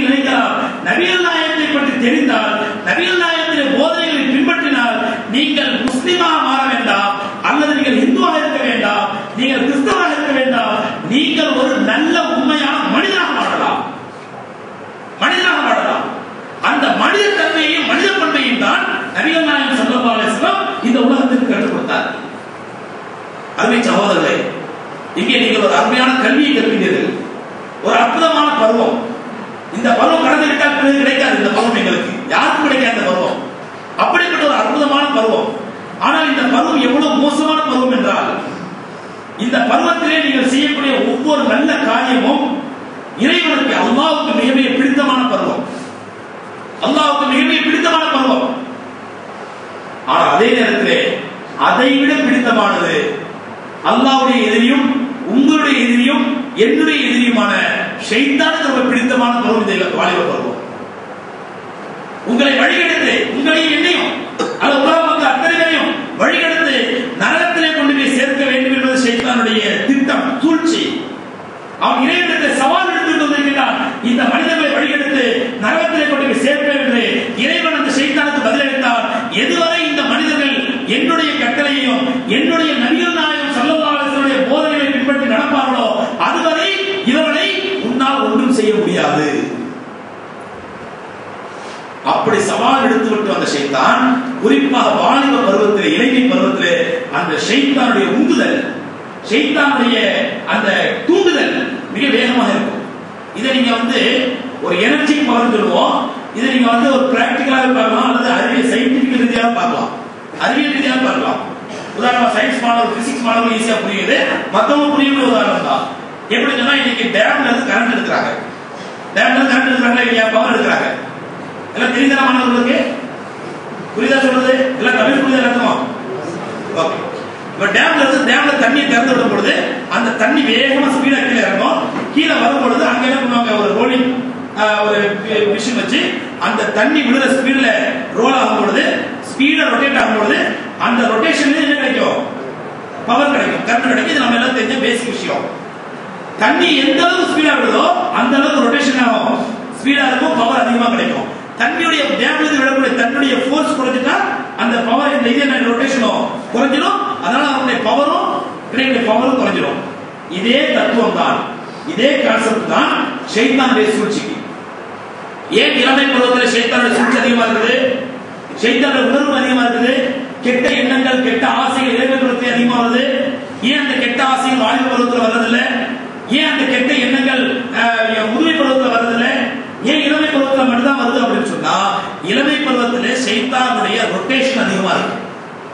Speaker 2: நினைக்கலாம், நபிகள் நாயகத்தை பற்றி தெரிந்தால், நபிகள் நாயகத்தின் போதனைகளை பின்பற்றினால் நீங்கள் முஸ்லிமாக மாற வேண்டாம், அல்லது நீங்கள் இந்துவாக இருக்க வேண்டாம், நீங்கள் கிறிஸ்தவராக இருக்க வேண்டாம், நீங்கள் ஒரு நல்ல உண்மையான மனிதனாக மாறலாம். மனிதனாக மாறலாம். அந்த மனித தன்மையையும் மனித பண்பையும் தான் நபிகள் நாயகம் ஸல்லல்லாஹு அலைஹி வஸல்லம் இந்த உலகத்திற்கு கற்றுக் கொடுத்தார். அருமை சகோதரர்களே, இங்கே நீங்கள் ஒரு அருமையான கல்வியை கற்கிறீர்கள். ஒரு அற்புதமான பருவம். இந்த பருவம் கடந்து விட்டால் பிறகு கிடைக்காது. இந்த பருவம் எங்களுக்கு யாருக்கும் கிடைக்காத இந்த பருவம். அப்படிப்பட்ட ஒரு அற்புதமான பருவம். ஆனால் இந்த பருவம் எவ்வளவு மோசமான பருவம் என்றால், இந்த பருவத்திலே நீங்கள் செய்யக்கூடிய ஒவ்வொரு நல்ல காரியமும் இறைவனுக்கு அல்லாஹ்வுக்கு மிக மிக பிடித்தமான பருவம். அல்லாஹ்வுக்கு மிக மிக பிடித்தமான பருவம். ஆனால் அதே நேரத்திலே அதை விட பிடித்தமானது அல்லாஹ்வுடைய எதிரியும் உங்களுடைய எதிரியும் என்னுடைய எதிரியுமான ஷைத்தானுக்கு ரொம்ப பிடித்தமான பருவம் இந்த வாலிப பருவம். உங்களை வழிகெடுத்து, உங்களையும் என்னையும் அது உலக மக்கள் அத்தனையும் வழிகெடுத்து நரகத்திலே கொண்டு போய் சேர்க்க வேண்டும் என்பது ஷைத்தானுடைய திட்டம், சூழ்ச்சி. அவன் இறைவனுக்கு சவால் எடுத்துக் கொண்டிருக்கிறான். இந்த மனிதர்களை வழிகெடுத்து நரகத்திலே கொண்டு போய் சேர்ப்பேன் என்று இறைவன் அந்த ஷைத்தானுக்கு பதிலளித்தார். எதுவரை இந்த மனிதர்கள் என்னுடைய கட்டளையையும் என்னுடைய நபிகள் நாயகம் ஸல்லல்லாஹு அலைஹி வஸல்லம் போதனைகளை பின்பற்றி நடப்பார்களோ அதுவரை இவர்களை உன்னால் ஒன்றும் செய்ய முடியாது. அப்படி சவால் எடுத்துவிட்டு வந்த ஷைத்தான், குறிப்பாக வாலிப பருவத்திலே, இளைஞ பருவத்திலே அந்த ஷைத்தானுடைய உந்துதல், ஷைத்தானுடைய அந்த தூண்டுதல் மிக வேகமாக இருக்கும். இதை நீங்க ஒரு எனர்ஜி பவர் சொல்லுவோம். இதை நீங்க ஒரு பிராக்டிகலாக பார்க்கலாம், அல்லது அறிவியல் சயின்டிபிக் ரீதியாக பார்க்கலாம், அறிவியல் ரீதியாக பார்க்கலாம். உதாரணமா சயின்ஸ் மாணவர், பிசிக்ஸ் மாணவர் ஈஸியா புரியுது, மத்தவங்க புரியுற உதாரணம் தான். எப்படி சொன்னா, இன்னைக்கு டேம்ல இருந்து கரண்ட் எடுக்கிறாங்க, டேம்ல இருந்து கரண்ட் எடுக்கிறாங்க இல்லையா, பவர் எடுக்கிறாங்க. எல்லாம் தெரிந்த மாணவர்களுக்கு புரியுதா சொல்றது? எல்லாம் தமிழ் புரியுதா நடக்குமா? ஓகே. இப்ப டேம்ல தண்ணியை திறந்து விடும் பொழுது அந்த தண்ணி வேகமா ஸ்பீடா கீழே இறங்கும். கீழே வரும் பொழுது அங்க என்ன பண்ணுவாங்க, ஒரு ரோலிங் ஒரு மிஷின் வச்சு அந்த தண்ணி விழுற ஸ்பீட்ல ரோல் ஆகும் பொழுது, ஸ்பீடா ரொட்டேட் ஆகும் பொழுது அந்த ரொட்டேஷன்ல என்ன கிடைக்கும்? பவர் கிடைக்கும், கரண்ட் கிடைக்கும். இது நம்ம எல்லாம் தெரிஞ்ச பேசிக் விஷயம். தண்ணி எந்த அளவுக்கு ஸ்பீடா விடுதோ அந்த அளவுக்கு ரொட்டேஷன் ஆகும், ஸ்பீடா இருக்கும், பவர் அதிகமா கிடைக்கும். தண்ணியுடைய டேம்ல விடக்கூடிய தண்ணியுடைய ஃபோர்ஸ் குறைஞ்சிட்டா அந்த பவர், இந்த இது ரொட்டேஷனும் குறைஞ்சிடும். அதனால அவருடைய பவரும் கிடைக்கிற பவரும் குறைஞ்சிடும். இதே தத்துவம் தான், இதே கான்செப்ட் தான் ஷைத்தானுடைய சூழ்ச்சிக்கு. ஏன் இளமை பருவத்தில் ஷைத்தானுடைய சூழ்ச்சி அதிகமா இருக்குது? ஷைத்தானுடைய உணர்வு அதிகமா இருக்குது. கெட்ட எண்ணங்கள், கெட்ட ஆசைகள் இளமை பருவத்தில் அதிகமா வருது. ஏன் அந்த கெட்ட ஆசைகள் வாலிப பருவத்தில் வர்றதில்லை? ஏன் அந்த கெட்ட எண்ணங்கள் முதுமை பருவத்தில் வர்றதில்லை? ஏன் இளமை பருவத்தில் மட்டும்தான் வருது அப்படின்னு சொன்னா, இளமை பருவத்திலே ஷைத்தானுடைய ரொட்டேஷன் அதிகமா இருக்கு.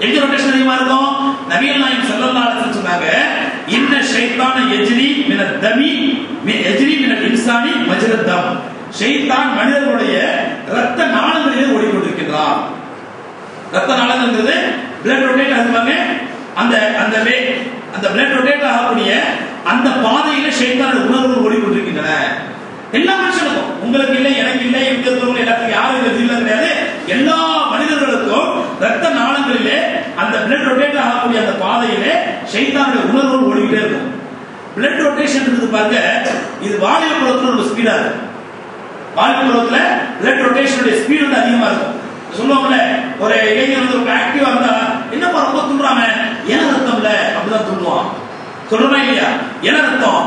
Speaker 2: எங்க ரொட்டேஷன் அதிகமா இருக்கும்? நபிகள் நாயகம் ஸல்லல்லாஹு அலைஹி வஸல்லம் சொன்னாங்க, இன்ன ஷைத்தான யஜ்ரி மினத் தமி யஜ்ரி மினல் இன்சானி மஜ்ரத் தம். ஷைத்தான் மனிதர்களுடைய இரத்த நாளங்களிலே ஓடிக்கொண்டிருக்கிறான். இரத்த நாளங்கள்ங்கிறது பிளட் ரொட்டேட் ஆகுவாங்க. அந்த அந்த வே அந்த பிளட் ரொட்டேட் ஆகக்கூடிய அந்த பாதையில ஷைத்தானுடைய உணர்வுகள் ஓடிக்கொண்டிருக்கின்றன. எல்லா மனுஷனுக்கும், உங்களுக்கு இல்லை, எனக்கு இல்லை, இங்க இருக்கிறவங்க எல்லாத்துக்கும் யாரும் இல்லை கிடையாது. எல்லா மனிதர்களுக்கும் ரத்த நாளங்களிலே அந்த பிளட் ரொட்டேட் ஆகக்கூடிய அந்த பாதையிலே ஷைத்தானுடைய உணர்வுகள் ஓடிக்கிட்டே இருக்கும். பிளட் ரொட்டேஷன் இருக்குது பாருங்க, இது வாலிப பருவத்தில் ஒரு ஸ்பீடா இருக்கு. வாலிப பருவத்துல பிளட் ரொட்டேஷனுடைய ஸ்பீடு அதிகமா இருக்கும். சொல்லுவாங்கல்ல, ஒரு இளைஞர் ரொம்ப ஆக்டிவா இருந்தா, என்னப்பா ரொம்ப துள்றாம, ஏன் ரத்தம் இல்ல அப்படிதான் துள்ளுவான். சொல்றமா இல்லையா? எல ரத்தம்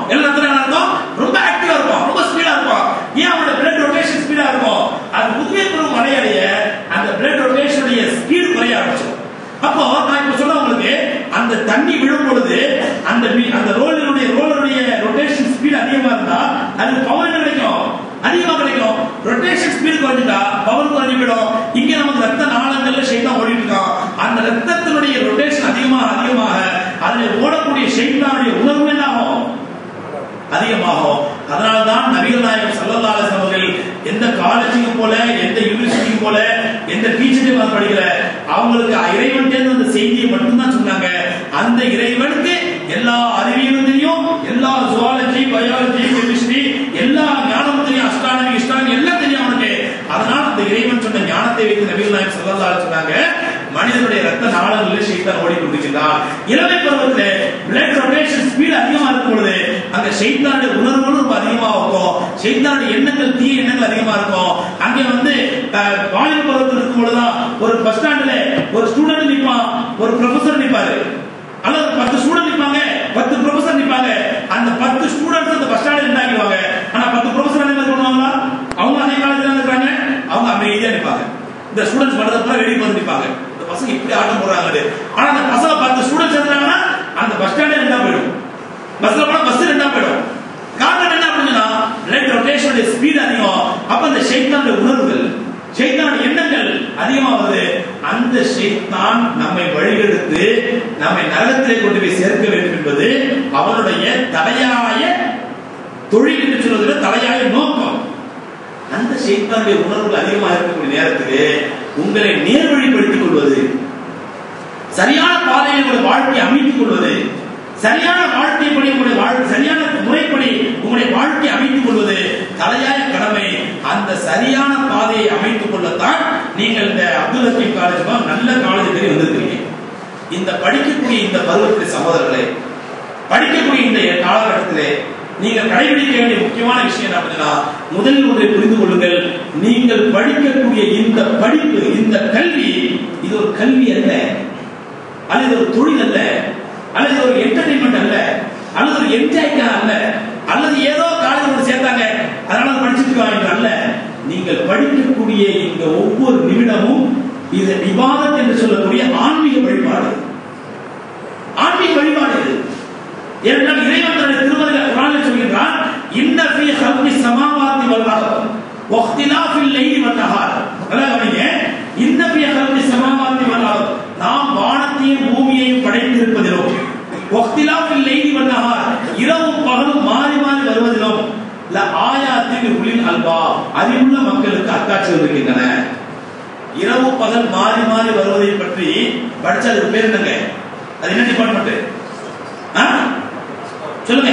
Speaker 2: அர்த்தம் ரொம்ப ஆக்டிவா இருக்கும், ரொம்ப ஸ்பீடா இருக்கும். ஏன் அவனோட பிளட் ரொட்டேஷன் ஸ்பீடா இருக்கும்? அது முதுமை பருவம் அடைய அந்த பிளட் ரொட்டேஷனுடைய ஸ்பீடு குறைய ஆரம்பிச்சிடும். அப்போ நான் இப்ப சொல்ல உங்களுக்கு, அந்த தண்ணி விழும் பொழுது அந்த ரோலருடைய ரொட்டேஷன் ஸ்பீடு அதிகமா இருந்தா அது பவர் கிடைக்கும், அதிகமா கிடைக்கும். ரொட்டேஷன் ஸ்பீடு குறைஞ்சிட்டா பவர் குறைஞ்சு போயிடும். இங்க நமக்கு ரத்த நாளங்கள்ல ஷைத்தான் ஓடிட்டு இருக்கான். அந்த ரத்தத்தினுடைய ரொட்டேஷன் அதிகமாக அதில் ஓடக்கூடிய ஷைத்தானுடைய உணர்வு என்ன ஆகும்? அதிகமாகும். அதனால்தான் நபிகள் நாயகம் ஸல்லல்லாஹு அலைஹி வஸல்லம் அவர்கள் எந்த காலேஜுக்கும் போல, எந்த யூனிவர்சிட்டிக்கும் போல, எந்த டீச்சரையும் படிக்கல. அவங்களுக்கு இறைவன் தேர்ந்த அந்த செய்தியை மட்டும்தான் சொன்னாங்க. அந்த இறைவனுக்கு எல்லா அறிவியலும் தெரியும், எல்லா ஜுவாலஜி, பயாலஜி, கெமிஸ்ட்ரி, எல்லா ஞானமும் தெரியும், அஸ்ட்ரானமி எல்லாம் தெரியும் அவனுக்கு. அதனால அந்த இறைவன் சொன்ன ஞானத்தை வைத்து நபிகள் நாயகம் ஸல்லல்லாஹு அலைஹி வஸல்லம் சொன்னாங்க, மனிதனுடைய ரத்த நாளங்களில் ஷைத்தான் ஓடிக்கொண்டிருக்கின்றான். இளமை பருவத்திலே பிளட் ரொட்டேஷன் ஸ்பீடு அதிகமா இருக்கும் பொழுது அங்க ஷைத்தானுடைய உணர்வுகளும் ரொம்ப அதிகமா இருக்கும், ஷைத்தானுடைய எண்ணங்கள் தீய எண்ணங்கள் அதிகமா இருக்கும். அங்கே வாலிப பருவத்தில் இருக்கும் பொழுதுதான் ஒரு பஸ் ஸ்டாண்ட்ல ஒரு ஸ்டூடெண்ட் நிற்பான், ஒரு ப்ரொஃபசர் நிற்பாரு, அல்லது 10 ஸ்டூடெண்ட் நிற்பாங்க, 10 ப்ரொஃபசர் நிற்பாங்க. அந்த 10 ஸ்டூடெண்ட்ஸ் அந்த பஸ் ஸ்டாண்ட்ல நின்றாங்க. ஆனா 10 ப்ரொஃபசர் என்ன பண்ணுவாங்களா? அவங்க அதே காலேஜ்ல இருக்காங்க, அவங்க அமைதியா நிற்பாங்க. இந்த ஸ்டூடெண்ட்ஸ் பண்றதுக்குள்ள வெடி வந்து நிற்பாங்க. இந்த பசங்க இப்படி ஆட்டம் போடுறாங்க. ஆனா அந்த பசங்க 10 ஸ்டூடெண்ட்ஸ் இருந்தாங்கன்னா அந்த பஸ் ஸ்டாண்டே ரெண்டா போயிடும், பஸ்ல போனா பஸ் ரெண்டா போயிடும். காரணம் என்ன அப்படின்னா பிளட் ரொட்டேஷனுடைய ஸ்பீட் அதிகம். அப்ப அந்த ஷைத்தானுடைய உணர்வுகள், ஷைத்தானுடைய எண்ணங்கள் அதிகமா வருது. அந்த ஷைத்தான் நம்மை வழிகெடுத்து நம்மை நரகத்திலே கொண்டு போய் சேர்க்க வேண்டும் என்பது அவனுடைய தலையாய தொழில் என்று சொல்வதில் தலையாய நோக்கம். அந்த ஷைத்தானுடைய உணர்வுகள் அதிகமாக இருக்கக்கூடிய நேரத்திலே உங்களை நேர்வழிப்படுத்திக் கொள்வது, சரியான பாதையில் உங்களுடைய வாழ்க்கையை அமைத்துக் கொள்வது, சரியான வாழ்க்கைப்படி உங்களுடைய சரியான முறைப்படி உங்களுடைய வாழ்க்கையை அமைத்துக் கொள்வது தலையாய கடமை. அந்த சரியான பாதையை அமைத்துக் கொள்ளத்தான் நீங்கள் இந்த அப்துல் ஹக்கீம் காலேஜ் நல்ல காலேஜுக்கு வந்திருக்கீங்க. இந்த படிக்கக்கூடிய இந்த பருவத்திலே சகோதரர்களே, படிக்கக்கூடிய இந்த காலகட்டத்திலே நீங்கள் கடைபிடிக்க வேண்டிய முக்கியமான விஷயம் என்ன அப்படின்னா, முதலில் ஒன்றை புரிந்து கொள்ளுங்கள். நீங்கள் படிக்கக்கூடிய இந்த படிப்பு, இந்த கல்வி, இது ஒரு கல்வி அல்ல, அல்லது ஒரு தொழில் அல்ல, அல்லது ஒரு என்டர்டைன்மெண்ட் அல்ல, அல்லது ஒரு என்ஜாய்க்காக அல்ல, அல்லது ஏதோ காலேஜ் சேர்த்தாங்க அதனால படிச்சுட்டு இருக்காங்க அல்ல. நீங்கள் படிக்கக்கூடிய இந்த ஒவ்வொரு நிமிடமும் இது இபாதத் என்று சொல்லக்கூடிய ஆன்மீக வழிபாடு, ஆன்மீக வழிபாடு. ஏனென்றால் இறைவன் தன்னுடைய திருமறையில் குர்ஆனில் சொல்கிறான், இன்ன ஃபீ ஹல்கி ஸமாவாத்தி வல் அர்த் வக்திலாஃபில் லைலி வன் நஹார். அல்லாஹ்விங்க இன்ன ஃபீ ஹல்கி ஸமாவாத்தி வல் அர்த், நாம் வானத்தையும் பூமியையும் படைத்திருப்பதிலும், வக்திலாஃபில் லைலி வன் நஹார், இரவும் பகலும் மாறி மாறி வருவதிலும், ல ஆயாத்தின் உலில் அல்பாப், அறிவுள்ள மக்களுக்கு அத்தாட்சிகள் இருக்கின்றன. இரவு பகல் மாறி மாறி வருவதை பற்றி படிச்சா அது பேர் என்னங்க? அது என்ன டிபார்ட்மெண்ட் சொல்லுங்க?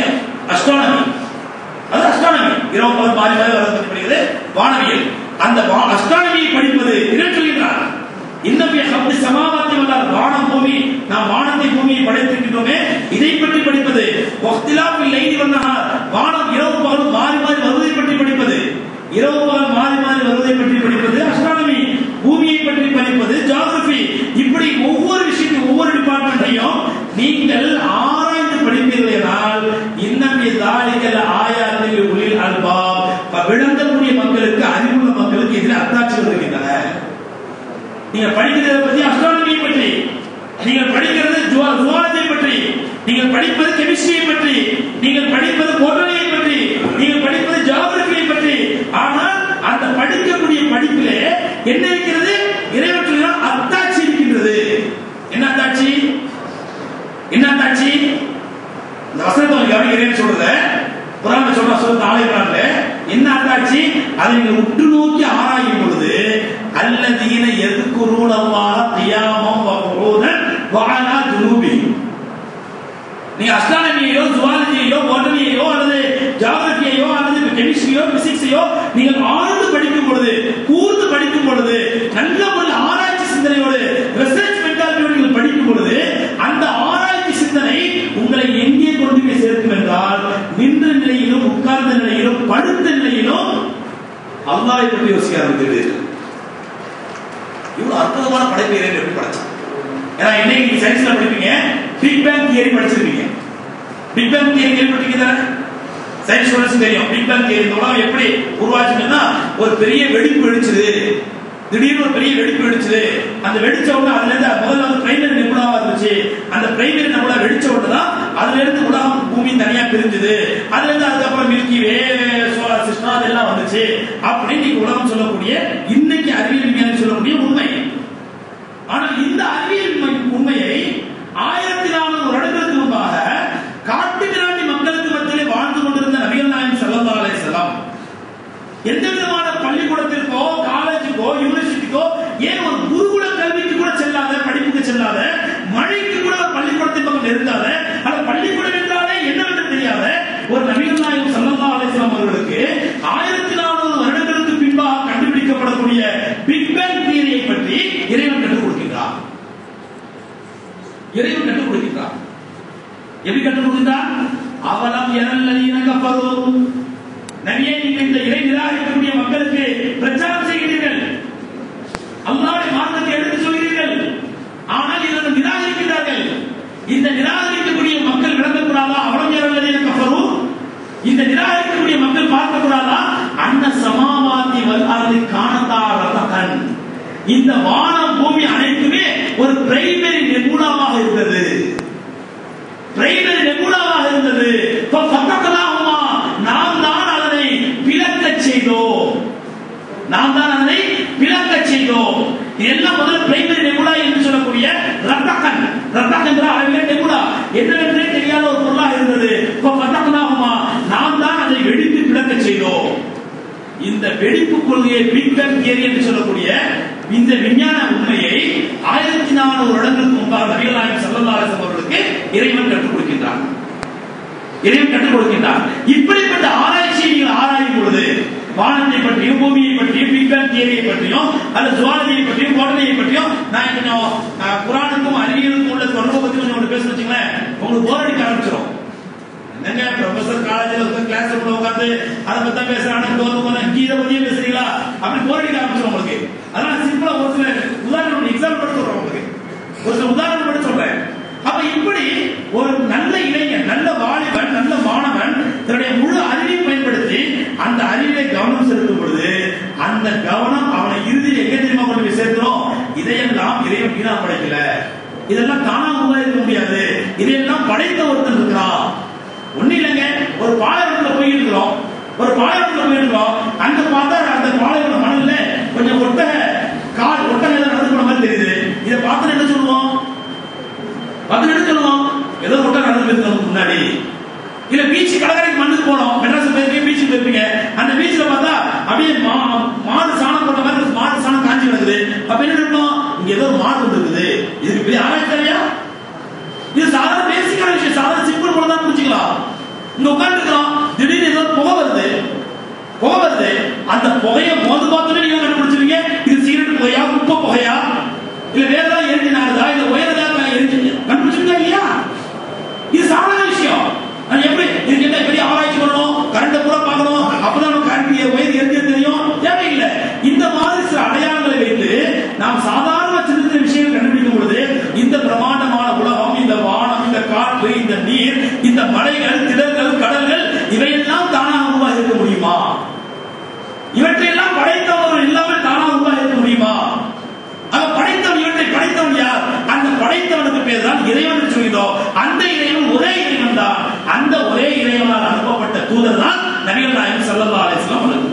Speaker 2: அஸ்ட்ரானமி. அது அஸ்ட்ரானமி. இரவு பகல் மாறி மாறி வருவதை பற்றி படிக்கிறது வானவியல். அந்த அஸ்ட்ரானமியை படிப்பது இறைவன் சொல்கிறார், இன்னபி ஹப்தி சமாவாத்தி வல்லார், வானம் பூமி, நாம் வானத்தை பூமியை படைத்திருக்கிறோமே, இதை பற்றி படிப்பது. வக்திலாஃபில் லைலி வன் நஹார், வானம் இரவு பகல் மாறி மாறி வருவதை பற்றி படிப்பது, இரவு பகல் மாறி மாறி வருவதை பற்றி படிப்பது அஸ்ட்ரானமி. பூமியை பற்றி படிப்பது ஜியோகிராஃபி. இப்படி ஒவ்வொரு விஷயத்தையும் ஒவ்வொரு டிபார்ட்மெண்ட்டையும் நீங்கள் ஆராய்ந்து படிப்பீர்கள் என்றால் இன்னமே தாலிகல் ஆயாத்தில் உலில் அல்பாப், விளங்கக்கூடிய மக்களுக்கு, அறிவுள்ள மக்களுக்கு இதில் அத்தாட்சிகள் இருக்கின்றன. நீங்க படிக்கிறதை பற்றி அஸ்ட்ரானமியை பற்றி, நீங்கள் படிக்கிறது ஜுவாலஜியை பற்றி, நீங்கள் படிப்பது கெமிஸ்ட்ரியை பற்றி, நீங்கள் படிப்பது பொருளியை பற்றி, நீங்கள் படிப்பது ஜியோகிராஃபியை பற்றி. ஆனால் அந்த படிக்கக்கூடிய படிப்பிலே என்ன இருக்கிறது? இறைவன் சொல்கிறான் அத்தாட்சி இருக்கின்றது. என்ன அத்தாட்சி? என்ன அத்தாட்சி? இந்த வசனத்தை கவனிக்கிறேன்னு சொல்றத குர்ஆன்ல சொல்ற சூரத் ஆல இம்ரான்ல என்ன அத்தாட்சி? அதை நீங்கள் உற்று நோக்கி ஆராயும் பொழுது அல்லதீன யذ்குரூன அல்லாஹ கியாமம் வ குஊதன் வ அலா ஜுனூபிஹிம். நீ அஸ்ட்ரானமியோ ஜுவாலஜியோ பாட்டனியோ அல்லது ஜியோகிராஃபியோ அல்லது கெமிஸ்ட்ரியோ பிசிக்ஸையோ நீங்கள் ஆழ்ந்து படிக்கும் பொழுது, கூர்ந்து படிக்கும் பொழுது, நல்ல ஒரு ஆராய்ச்சி சிந்தனையோடு ரிசர்ச் மென்டாலிட்டியோடு நீங்கள் படிக்கும் பொழுது அந்த ஆராய்ச்சி சிந்தனை உங்களை எங்கே கொண்டு போய் சேர்க்கும் என்றால், நின்ற நிலையிலும் உட்கார்ந்த நிலையிலும் படுத்த நிலையிலும் அல்லாஹ்வை பற்றி யோசிக்க ஆரம்பிக்கிறீர்கள். இவ்வளவு அற்புதமான படைப்பை இறைவன் எப்படி படைச்சான்? ஏன்னா இன்னைக்கு நீங்க சயின்ஸ்ல படிப்பீங்க, பிக் பேங் தியரி படிச்சிருக்கீங்க. பிக் பேங் தியரி கேள்விப்பட்டீங்க தானே? சயின்ஸ் ஸ்டூடண்ட்ஸ் தெரியும் பிக் பேங் தியரி. இந்த உலகம் எப்படி உருவாச்சுன்னா, ஒரு பெரிய வெடிப்பு வெடிச்சது, திடீர்னு ஒரு பெரிய வெடிப்பு வெடிச்சது. அந்த வெடிச்ச உடனே அதுல இருந்து முதல்ல வந்து பிரைமரி நெபுலாவா இருந்துச்சு. அந்த பிரைமரி நெபுலா வெடிச்ச உடனே தான் அதுல இருந்து உலகம் பூமி தனியா பிரிஞ்சது. அதுல இருந்து அதுக்கப்புறம் மில்கி வே, சோலார் சிஸ்டம் அதெல்லாம் வந்துச்சு அப்படின்னு நீங்க உலகம் சொல்லக்கூடிய இன்னைக்கு அறிவியல் விஞ்ஞானம் சொல்லக்கூடிய உண்மை. ஆனால் இந்த அறிவியல் உண்மையை 1400 வருடங்களுக்கு முன்பாக காட்டு மிராண்டி மக்களுக்கு மத்தியிலே வாழ்ந்து கொண்டிருந்த நபிகள் நாயகம் ஸல்லல்லாஹு அலைஹி வஸல்லம் எந்த விதமான பள்ளிக்கூடத்திற்கோ காலேஜுக்கோ யூனிவர்சிட்டிக்கோ, ஏன் ஒரு குருகுல கல்விக்கு கூட செல்லாத, படிப்புக்கு செல்லாத, மழைக்கு கூட பள்ளிக்கூடத்தின் பக்கம் நெருங்காத, அந்த பள்ளிக்கூடம் என்றாலே என்னவென்று தெரியாத ஒரு நபிகள் நாயகம் ஸல்லல்லாஹு அலைஹி வஸல்லம் அவர்களுக்கு 1400 வருடங்களுக்கு பின்பாக கண்டுபிடிக்கப்படக்கூடிய பிக் பேங் தியரியை பற்றி இறைவன் கற்றுக் கொடுக்கிறார். இறைவன் கற்றுக் கொடுக்கிறான். எப்படி கற்றுக் கொடுக்கிறான்? அவலம் யரல்லதீன கஃபரு, நபியே நீங்கள் இந்த இறை நிராகரிக்கக்கூடிய மக்களுக்கு பிரச்சாரம் செய்கிறீர்கள், அல்லாஹ்வுடைய மார்க்கத்தை எடுத்து சொல்கிறீர்கள், ஆனால் இவர்கள் நிராகரிக்கிறார்கள். இந்த நிராகரிக்கக்கூடிய மக்கள் விளங்கக்கூடாதா? அவலம் யரல்லதீன கஃபரு, இந்த நிராகரிக்கக்கூடிய மக்கள் பார்க்கக்கூடாதா? அன்ன சமாவாதி வல் அர்தி கானதா ரதகன், இந்த வானம் பூமி அனைத்துமே ஒரு பிரைமரி நெபுலாவாக இருந்தது, பிரைமரி நெபுலாவாக இருந்தது. ஃபஃபக்கலாஹுமா, நாம் தான் அதனை பிளக்கச் செய்தோம், நாம் தான் அதனை பிளக்கச் செய்தோம். இதெல்லாம் முதல்ல பிரைமரி நெபுலா என்று சொல்லக்கூடிய ரத்தகன், ரத்தகன் என்ற அளவிலே நெபுலா என்னவென்றே தெரியாத ஒரு பொருளாக இருந்தது. ஃபஃபக்கலாஹுமா, நாம் தான் அதை வெடித்து பிளக்கச் செய்தோம். இந்த வெடிப்பு கொள்கையை பிக் பேங் தியரி என்று சொல்லக்கூடிய இந்த விஞ்ஞான உண்மையை 1400 வருடங்களுக்கு முன்பாக நபிகள் நாயகம் ஸல்லல்லாஹு அலைஹி வஸல்லம் அவர்களுக்கு இறைவன் கற்றுக் கொடுக்கின்றார். இறைவன் கற்றுக் கொடுக்கின்றார். இப்படிப்பட்ட ஆராய்ச்சியை நீங்கள் ஆராயும் பொழுது வானத்தை பற்றியும் பூமியை பற்றியும் பிக் பேங் தியரியை பற்றியும் அல்லது ஜுவாலஜியை பற்றியும் கோடனையை பற்றியும் நான் கொஞ்சம் குர்ஆனுக்கும் அறிவியலுக்கும் உள்ள தொடர்பை பற்றி கொஞ்சம் பேச வச்சுங்களேன், உங்களுக்கு போர் அடிக்க ஆரம்பிச்சிடும். என்னங்க ப்ரொஃபசர் காலேஜில் கிளாஸ் ரூம்ல உட்காந்து அதை பத்தி பேசுறாங்க, கீதை பத்தியே பேசுறீங்களா அப்படி போர் அடிக்க ஆரம்பிச்சிடும் உங்களுக்கு. அதனால சிம்பிளா ஒரு சில உதாரணம் எக்ஸாம்பிள் பற்றி சொல்றேன், உங்களுக்கு ஒரு சில உதாரணம் பற்றி சொல்றேன். அப்ப இப்படி ஒரு நல்ல இளைஞன், நல்ல வாலிபன், நல்ல மாணவன் தன்னுடைய முழு அறிவையும் பயன்படுத்தி அந்த அறிவிலே கவனம் செலுத்தும் பொழுது அந்த கவனம் அவனை இறுதியில் எங்க தெரியுமா கொண்டு போய் சேர்க்கிறோம்? இதையெல்லாம் இறைவன் வீணா படைக்கல, இதெல்லாம் தானா உருவாக்க முடியாது, இதையெல்லாம் படைத்த ஒருத்தன் இருக்கிறான். ஒண்ணு இல்லைங்க, ஒரு பாலைவனத்துல போயிருக்கிறோம், ஒரு பாலைவனத்துல போயிருக்கிறோம், அங்க பார்த்தா அந்த பாலைவன மணல்ல கொஞ்சம் ஒட்டகை நடந்து போன மாதிரி தெரியுது. இதை பார்த்து என்ன சொல்லுவோம்? ஏதோ ஒட்டகை நடந்து போயிருக்கோம் முன்னாடி. இல்ல பீச் கடற்கரைக்கு மண்ணுக்கு போனோம், மெட்ராஸ் போயிருக்கீங்க, பீச்சுக்கு போயிருப்பீங்க, அந்த பீச்ல பார்த்தா அப்படியே மாடு சாணம் போட்ட மாதிரி மாடு சாணம் காஞ்சி கிடக்குது. அப்ப என்ன இருக்கணும்? இங்க ஏதோ ஒரு மாடு இருக்குது, இதுக்கு பெரிய ஆராய்ச்சி தேவையா? இது சாதாரண பேசிக்கான விஷயம், சாதாரண சிம்பிள் கூட தான் புரிஞ்சுக்கலாம். இங்க உட்கார்ந்து இருக்கிறோம், திடீர்னு ஏதோ புகை வருது, அந்த புகையை மோது பார்த்தோன்னே நீங்க கண்டுபிடிச்சிருக்கீங்க இது சிகரெட் புகையா, குப்பை புகையா, இல்ல வேற ஏதாவது எரிஞ்சு நாடுதா, இல்ல உயரதா எரிஞ்சு கண்டுபிடிச்சிருக்கா இல்லையா? இது சாதாரண விஷயம். எப்படி இதுக்கு என்ன பெரிய ஆராய்ச்சி பண்ணணும், கரண்ட பூரா பார்க்கணும், அப்பதான் கரண்ட் உயர் எரிஞ்சு தெரியும், தேவையில்லை. இந்த மாதிரி சில அடையாளங்களை வைத்து நாம் சாதாரண சின்ன சின்ன விஷயங்கள் கண்டுபிடிக்கும் பொழுது இந்த பிரமாண்டமான உலகம், இந்த வானம், இந்த காற்று, இந்த நீர், இந்த மலைகள், திடல்கள், கடல்கள் இவையெல்லாம் தானாக உருவாக இருக்க முடியுமா? இவற்றையெல்லாம் படைத்தவர்கள் இல்லாமல் தானாக உருவாக இருக்க முடியுமா? படைத்தவன், இவற்றை படைத்தவன் யார்? அந்த படைத்தவனுக்கு பேர் தான் இறைவன் என்று சொல்கிறோம். அந்த இறைவன் ஒரே இறைவன் தான். அந்த ஒரே இறைவனால் அனுப்பப்பட்ட தூதர் தான் நபிகள் நாயகம் ஸல்லல்லாஹு அலைஹி வஸல்லம் அவர்கள்.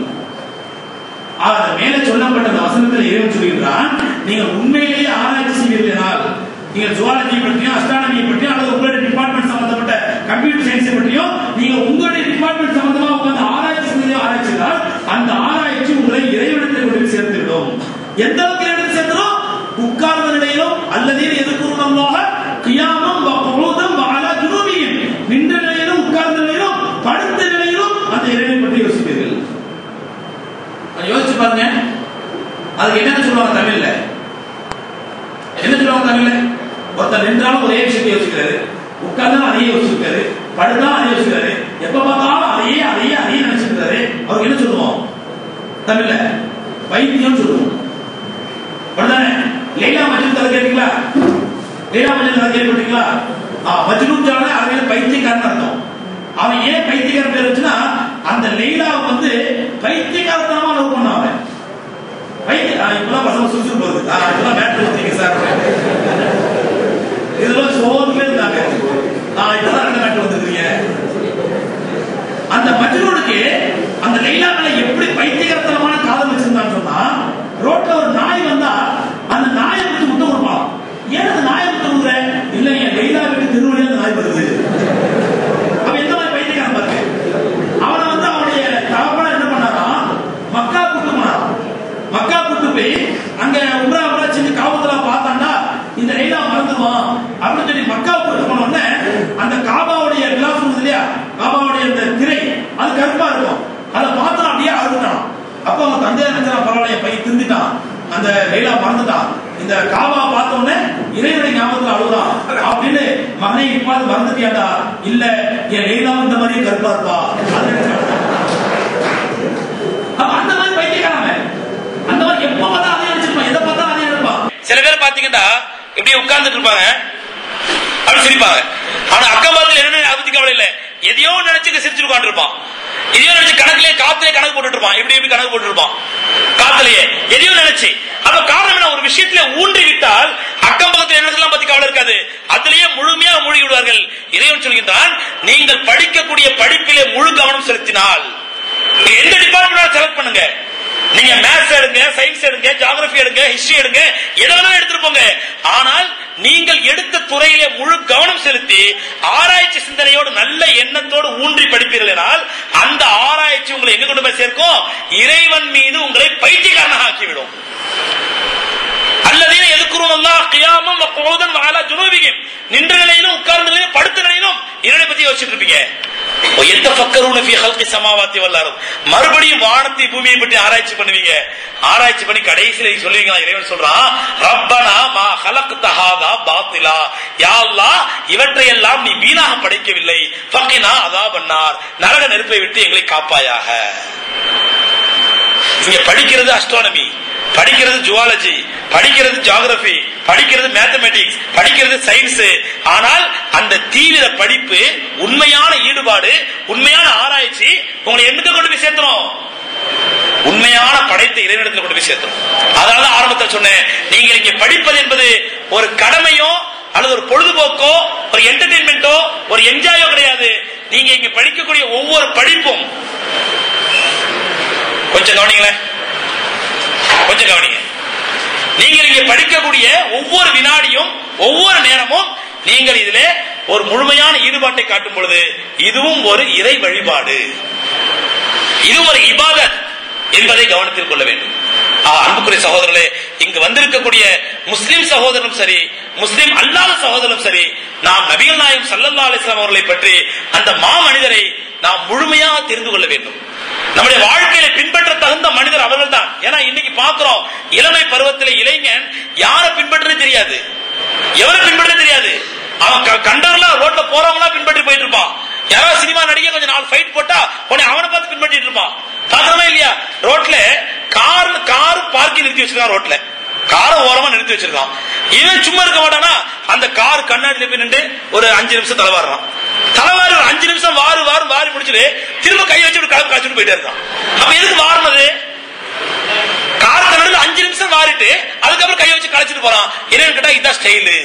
Speaker 2: அவர் மேலே சொல்லப்பட்ட வசனத்தில் இறைவன் சொல்கிறான், நீங்கள் உண்மையிலேயே ஆராய்ச்சி செய்வீர்களால், நீங்கள் ஜுவாலஜி பற்றியும் அஸ்ட்ரானமி பற்றியும் அல்லது உங்களுடைய டிபார்ட்மெண்ட் சம்பந்தப்பட்ட கம்ப்யூட்டர் சயின்ஸ் பற்றியும் நீங்க உங்களுடைய டிபார்ட்மெண்ட் சம்பந்தமா உட்கார்ந்து ஆராய்ச்சி செய்வதையோ ஆராய்ச்சினால் அந்த ஆராய்ச்சி உங்களை இறைவனத்தில் கொண்டு சேர்த்துவிடும். எந்த அளவுக்கு இறைவனத்தில் சேர்த்துடும்? உட்கார்ந்த நிலையிலும் அல்லதீன யذكرூனல்லாஹ கியாமம் வ குஊதம் வ அலா ஜுனூபிஹிம், நின்ற நிலையிலும் உட்கார்ந்த நிலையிலும் படுத்த நிலையிலும் அந்த இறைவனை பற்றி யோசிப்பீர்கள். யோசிச்சு பாருங்க, அதுக்கு என்ன சொல்லுவாங்க தமிழ்ல? என்ன சொல்லுவாங்க தமிழ்ல? ஒருத்தர் நின்றாலும் ஒரே விஷயத்தை யோசிக்கிறாரு, உட்கார்ந்தாலும் அதையே யோசிக்கிறாரு, படுத்தாலும் அதையே யோசிக்கிறாரு, எப்ப பார்த்தாலும் அதையே நினைச்சிருக்காரு. அவருக்கு என்ன சொல்லுவோம் தமிழ்ல? பைத்தியம் சொல்லுவோம். லைலா மஜ்னூன் கதை கேட்டீங்களா? லைலா மஜ்னூன் கதை கேள்விப்பட்டீங்களா? மஜ்னூன் சொன்னா அது பைத்தியக்காரன் அர்த்தம். அவன் ஏன் பைத்தியக்காரன் பேர் வச்சுன்னா அந்த லைலாவை வந்து பைத்தியக்காரத்தனமா லவ் பண்ணான் அவன். இப்பெல்லாம் பசங்க சுறுசுறுப்பு வருது, இப்பெல்லாம் பேட்டரி வச்சிருக்கீங்க சார், இதெல்லாம் சோதனை இருந்தாங்க, இப்பதான் ரெண்டு பேட்டரி வந்துருக்கீங்க. அந்த மஜ்னூனுக்கு அந்த லைலா மேல எப்படி பைத்தியக்காரத்தனமான காதல் வச்சிருந்தான்னு சொன்னா, ரோட்ல ஒரு நாய் வந்தா அந்த நாயை விட்டு முட்டை கொடுப்பான். ஏன் அந்த நாயை விட்டு கொடுக்குற? இல்ல என் லைலா வீட்டு திருவள்ளியா அந்த நாய் வருது. அவன் எந்த மாதிரி பைத்தியக்காரன் பாரு. அவனை வந்து அவனுடைய தகப்பனா என்ன பண்ணாரா, மக்கா கூட்டு போனாரா. மக்கா கூட்டு போய் அங்க உம்ரா செஞ்சு காபத்துல பார்த்தாண்டா இந்த லைலா மறந்துடுவான் அப்படின்னு சொல்லி மக்கா கூட்டு போன உடனே அந்த காபாவுடைய கிளாஸ் இல்லையா, காபாவுடைய அந்த திரை அது கருப்பா இருக்கும், அதை பார்த்தா அப்படியே அழுட்டான். அப்ப அவங்க தந்தையா நினைச்சா பரவாயில்ல பையன் திருந்திட்டான், அந்த லைலா மறந்துட்டான், இந்த காபா பார்த்த உடனே இறைவனை ஞாபகத்துல அழுகுறான் அப்படின்னு மகனை இப்பாது மறந்துட்டியாடா? இல்ல என் லைலா இந்த மாதிரி கருப்பா இருப்பா. அந்த மாதிரி பைத்தியக்காரன், அந்த மாதிரி எப்ப பார்த்தா அதே நினைச்சிருப்பான், எதை பார்த்தா அதே நினைப்பான். சில பேர் பாத்தீங்கன்னா இப்படி உட்கார்ந்துட்டு இருப்பாங்க, அப்படி சிரிப்பாங்க. ஆனா அக்கம் பக்கத்துல என்ன அதை கவலை இல்ல, எதையோ நினைச்சு சிரிச்சு உட்கார்ந்து இருப்பான். எதையோ நினைச்சு கணக்குலயே காத்துலயே கணக்கு போட்டுட்டு இருப்பான், இப்படி இப்படி கணக்கு போட்டு இருப்பான் காத்துலயே எதையோ நினைச்சு. அப்ப காரணம் என்ன? ஒரு விஷயத்துல ஊன்றி விட்டால் அக்கம் பக்கத்துல என்னதெல்லாம் பத்தி கவலை இருக்காது, அதுலயே முழுமையாக மூழ்கி விடுவார்கள். இறைவன் சொல்கின்றான், நீங்கள் படிக்கக்கூடிய படிப்பிலே முழு கவனம் செலுத்தினால் எந்த டிபார்ட்மெண்ட் செலக்ட் பண்ணுங்க, நீங்க மேத்ஸ் எடுங்க, சயின்ஸ் எடுங்க, ஜியோகிராபி எடுங்க, ஹிஸ்டரி எடுங்க, எதெல்லாம் எடுத்துட்டு போங்க. ஆனால் நீங்கள் எடுத்த துறையிலே முழு கவனம் செலுத்தி ஆராய்ச்சி சிந்தனையோடு நல்ல எண்ணத்தோடு ஊன்றி படிப்பீர்கள் என்றால் அந்த ஆராய்ச்சி உங்களை எங்க கொண்டு போய் சேர்க்கும்? இறைவன் மீது உங்களை பைத்தியக்காரனாக ஆக்கிவிடும். அல்லதீன யذ்குரூனல்லாஹ் கியாமன் வ குஊதன் வ அலா ஜுனூபிஹிம், நின்ற நிலையிலும் உட்கார்ந்த நிலையிலும் படுத்த நிலையிலும் இறைவனை பத்தி யோசிச்சுட்டு இருப்பீங்க. யத்தஃபக்கரூன ஃபீ ஹல்கி ஸமாவாத்தி வல் அர்த், மறுபடியும் வானத்தை பூமியை பற்றி ஆராய்ச்சி பண்ணுவீங்க. ஆராய்ச்சி பண்ணி கடைசியில சொல்லுவீங்க, இறைவன் சொல்றான், ரப்பனா மா ஹலக்த ஹாதா பாத்திலா, யா அல்லாஹ் இவற்றை எல்லாம் நீ வீணாக படைக்கவில்லை, ஃபகினா அஸாபன்னார், நரக நெருப்பை விட்டு எங்களை காப்பாயாக. இங்க படிக்கிறது அஸ்ட்ரானமி, படிக்கிறது ஜுவாலஜி, படிக்கிறது ஜியோகிராபி, படிக்கிறது மேத்தமெட்டிக்ஸ், படிக்கிறது சயின்ஸ். ஆனால் அந்த தீவிர படிப்பு, உண்மையான ஈடுபாடு, உண்மையான ஆராய்ச்சி உங்களை எங்க கொண்டு போய் சேர்த்தணும்? உண்மையான படைத்த இறைவனிடத்தில் கொண்டு போய் சேர்த்தணும். அதனால ஆரம்பத்தில் சொன்னேன், நீங்கள் இங்க படிப்பது என்பது ஒரு கடமையோ அல்லது ஒரு பொழுதுபோக்கோ ஒரு என்டர்டெயின்மெண்டோ ஒரு என்ஜாயோ கிடையாது. நீங்க இங்க படிக்கக்கூடிய ஒவ்வொரு படிப்பும், கொஞ்சம் கவனிங்களேன், கொஞ்சம் கவனிங்க, நீங்கள் இங்கே படிக்கக்கூடிய ஒவ்வொரு வினாடியும் ஒவ்வொரு நேரமும் நீங்கள் இதிலே ஒரு முழுமையான ஈடுபாட்டை காட்டும் பொழுது இதுவும் ஒரு இறை வழிபாடு, இதுவும் ஒரு இபாதத் என்பதை கவனத்தில் கொள்ள வேண்டும். அன்புக்குரிய சகோதரர்களே, இங்கு வந்திருக்கக்கூடிய முஸ்லிம் சகோதரனும் சரி, முஸ்லிம் அல்லாத சகோதரனும் சரி, நாம் நபிகள் நாயகம் ஸல்லல்லாஹு அலைஹி வஸல்லம் அவர்களை பற்றி, அந்த மாமனிதரை நாம் முழுமையாக தெரிந்து கொள்ள வேண்டும். நம்முடைய வாழ்க்கையில பின்பற்ற தகுந்த மனிதர் அவர்கள் தான். ஏன்னா இன்னைக்கு பாக்குறோம், இளமை பருவத்தில் இளைஞன் யாரை பின்பற்ற தெரியாது, எவரை பின்பற்ற தெரியாது. அவன் கண்டவர்களா ரோட்ல போறவங்களா பின்பற்றி போயிட்டு இருப்பான். யாராவது சினிமா நடிகை கொஞ்சம் நாலு ஃபைட் போட்டா உடனே அவனை பார்த்து பின்பற்றிட்டு இருப்பான். பாக்குறோமா இல்லையா? ரோட்ல கார் பார்க்கிங் நிறுத்தி வச்சிருக்கான், ரோட்ல காரை ஓரமா நிறுத்தி வச்சிருக்கான். இவன் சும்மா இருக்க மாட்டானா, அந்த கார் கண்ணாடியில போய் நின்று ஒரு 5 நிமிஷம் தலைவாடுறான். தலைவாரி ஒரு 5 நிமிஷம் வாரி முடிச்சுட்டு திரும்ப கை வச்சு கலப்பு காய்ச்சிட்டு போயிட்டே இருக்கான். அப்ப எதுக்கு வாரினது? கார் கண்ணாடியில் 5 நிமிஷம் வாரிட்டு அதுக்கப்புறம் கையை வச்சு கலைச்சிட்டு போறான். என்னன்னு கேட்டா இதுதான் ஸ்டைலு.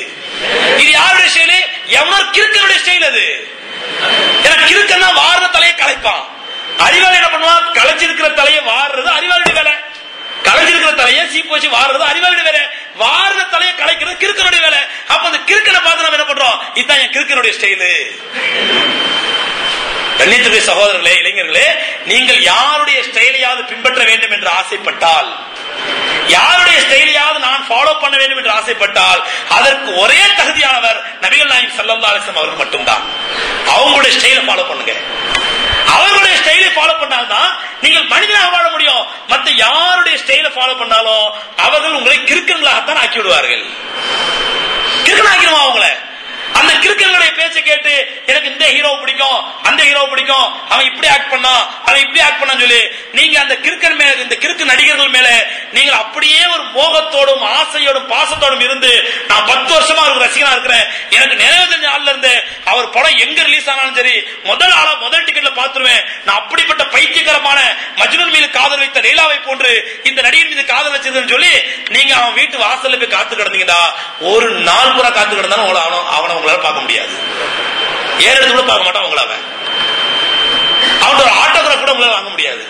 Speaker 2: இது யாருடைய ஸ்டைலு? எவனோ கிறுக்கனுடைய ஸ்டைல் அது. ஏன்னா கிறுக்கன்னா வாரின தலையை கலைப்பான். அறிவாளி என்ன பண்ணுவான்? கலைச்சிருக்கிற தலையை வாடுறது அறிவாளுடைய வேலை. கலைஞ்சிருக்கிற தலையை சீப்பு வச்சு வாடுறது அறிவாளுடைய வேலை. வாரின தலையை கலைக்கிறது கிறுக்கனுடைய வேலை. அப்ப அந்த கிறுக்கனை பார்த்து நம்ம என்ன பண்றோம்? இதுதான் என் கிறுக்கனுடைய ஸ்டைலு. கண்ணியத்துடைய சகோதரர்களே, இளைஞர்களே, நீங்கள் யாருடைய ஸ்டைலையாவது பின்பற்ற வேண்டும் என்று ஆசைப்பட்டால், யாருடைய ஸ்டைலையாவது நான் ஃபாலோ பண்ண வேண்டும் என்று ஆசைப்பட்டால் அதற்கு ஒரே தகுதியானவர் நபிகள் நாயகம் ஸல்லல்லாஹு அலைஹி வஸல்லம் அவர்கள் மட்டும்தான். அவங்களுடைய ஸ்டைலை ஃபாலோ பண்ணுங்க. அவர்களுடைய ஸ்டைலை ஃபாலோ பண்ணால்தான் நீங்கள் மனிதனாக வாழ முடியும். மற்ற யாருடைய ஸ்டைலை ஃபாலோ பண்ணாலும் அவர்கள் உங்களை கிறுக்கன்களாகத்தான் ஆக்கி விடுவார்கள். கிறுக்கன் ஆக்கிடுவான் அவங்களை. அந்த கிறுக்கனுடைய பேச்சை கேட்டு எனக்கு இந்த ஹீரோ பிடிக்கும், அந்த ஹீரோ பிடிக்கும், அவன் இப்படி ஆக்ட் பண்ணா, அவன் இப்படி ஆக்ட் பண்ணான்னு சொல்லி நீங்க அந்த கிறுக்கன் மேல, இந்த கிறுக்கு நடிகர்கள் மேல நீங்கள் அப்படியே ஒரு மோகத்தோடும் ஆசையோடும் பாசத்தோடும் இருந்து, நான் 10 வருஷமா அவருக்கு ரசிகனா இருக்கிறேன், எனக்கு நினைவு தெரிஞ்ச நாள்ல இருந்து அவர் படம் எங்க ரிலீஸ் ஆனாலும் சரி முதல் டிக்கெட்ல பாத்துருவேன், நான் அப்படிப்பட்ட பைத்தியகரமான மஜ்னூன் மீது காதல் வைத்த லைலாவை போன்று இந்த நடிகர் மீது காதல் வச்சிருந்தேன்னு சொல்லி நீங்க அவன் வீட்டு வாசல்ல போய் காத்து கிடந்தீங்கன்னா ஒரு நாள் பூரா காத்து கிடந்தாலும் அவனை உங்களால பார்க்க முடியாது. ஏறெடுத்து கூட பார்க்க மாட்டான் உங்களால. அவனோட ஆட்டோகிராஃப் கூட உங்களால வாங்க முடியாது.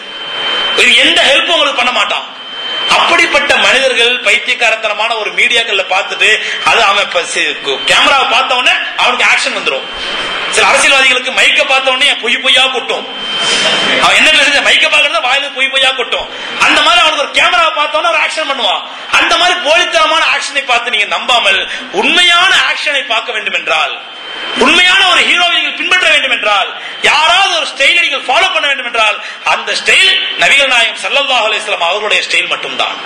Speaker 2: எந்த ஹெல்ப் உங்களுக்கு பண்ண மாட்டான். அப்படிப்பட்ட மனிதர்கள் பைத்தியக்காரத்தனமான ஒரு மீடியாக்கள்ல பார்த்துட்டு அது அவன் கேமராவை பார்த்த உடனே அவனுக்கு ஆக்ஷன் வந்துடும். சில அரசியல்வாதிகளுக்கு மைக்க பார்த்த உடனே பொய்யா கொட்டும். அவன் என்ன பேசுற மைக்க பார்க்கறத வாயில பொய்யா கொட்டும். அந்த மாதிரி அவனுக்கு ஒரு கேமராவை பார்த்த உடனே ஒரு ஆக்ஷன் பண்ணுவான். அந்த மாதிரி போலித்தனமான ஆக்ஷனை பார்த்து நீங்க நம்பாமல் உண்மையான ஆக்ஷனை பார்க்க வேண்டும் என்றால், உண்மையான ஒரு ஹீரோவை நீங்கள் பின்பற்ற வேண்டும் என்றால், யாராவது ஒரு ஸ்டைலை நீங்கள் ஃபாலோ பண்ண வேண்டும் என்றால் அந்த ஸ்டைல் நபிகள் நாயகம் ஸல்லல்லாஹு அலைஹி வஸல்லம் அவர்களுடைய ஸ்டைல் மட்டும்தான்.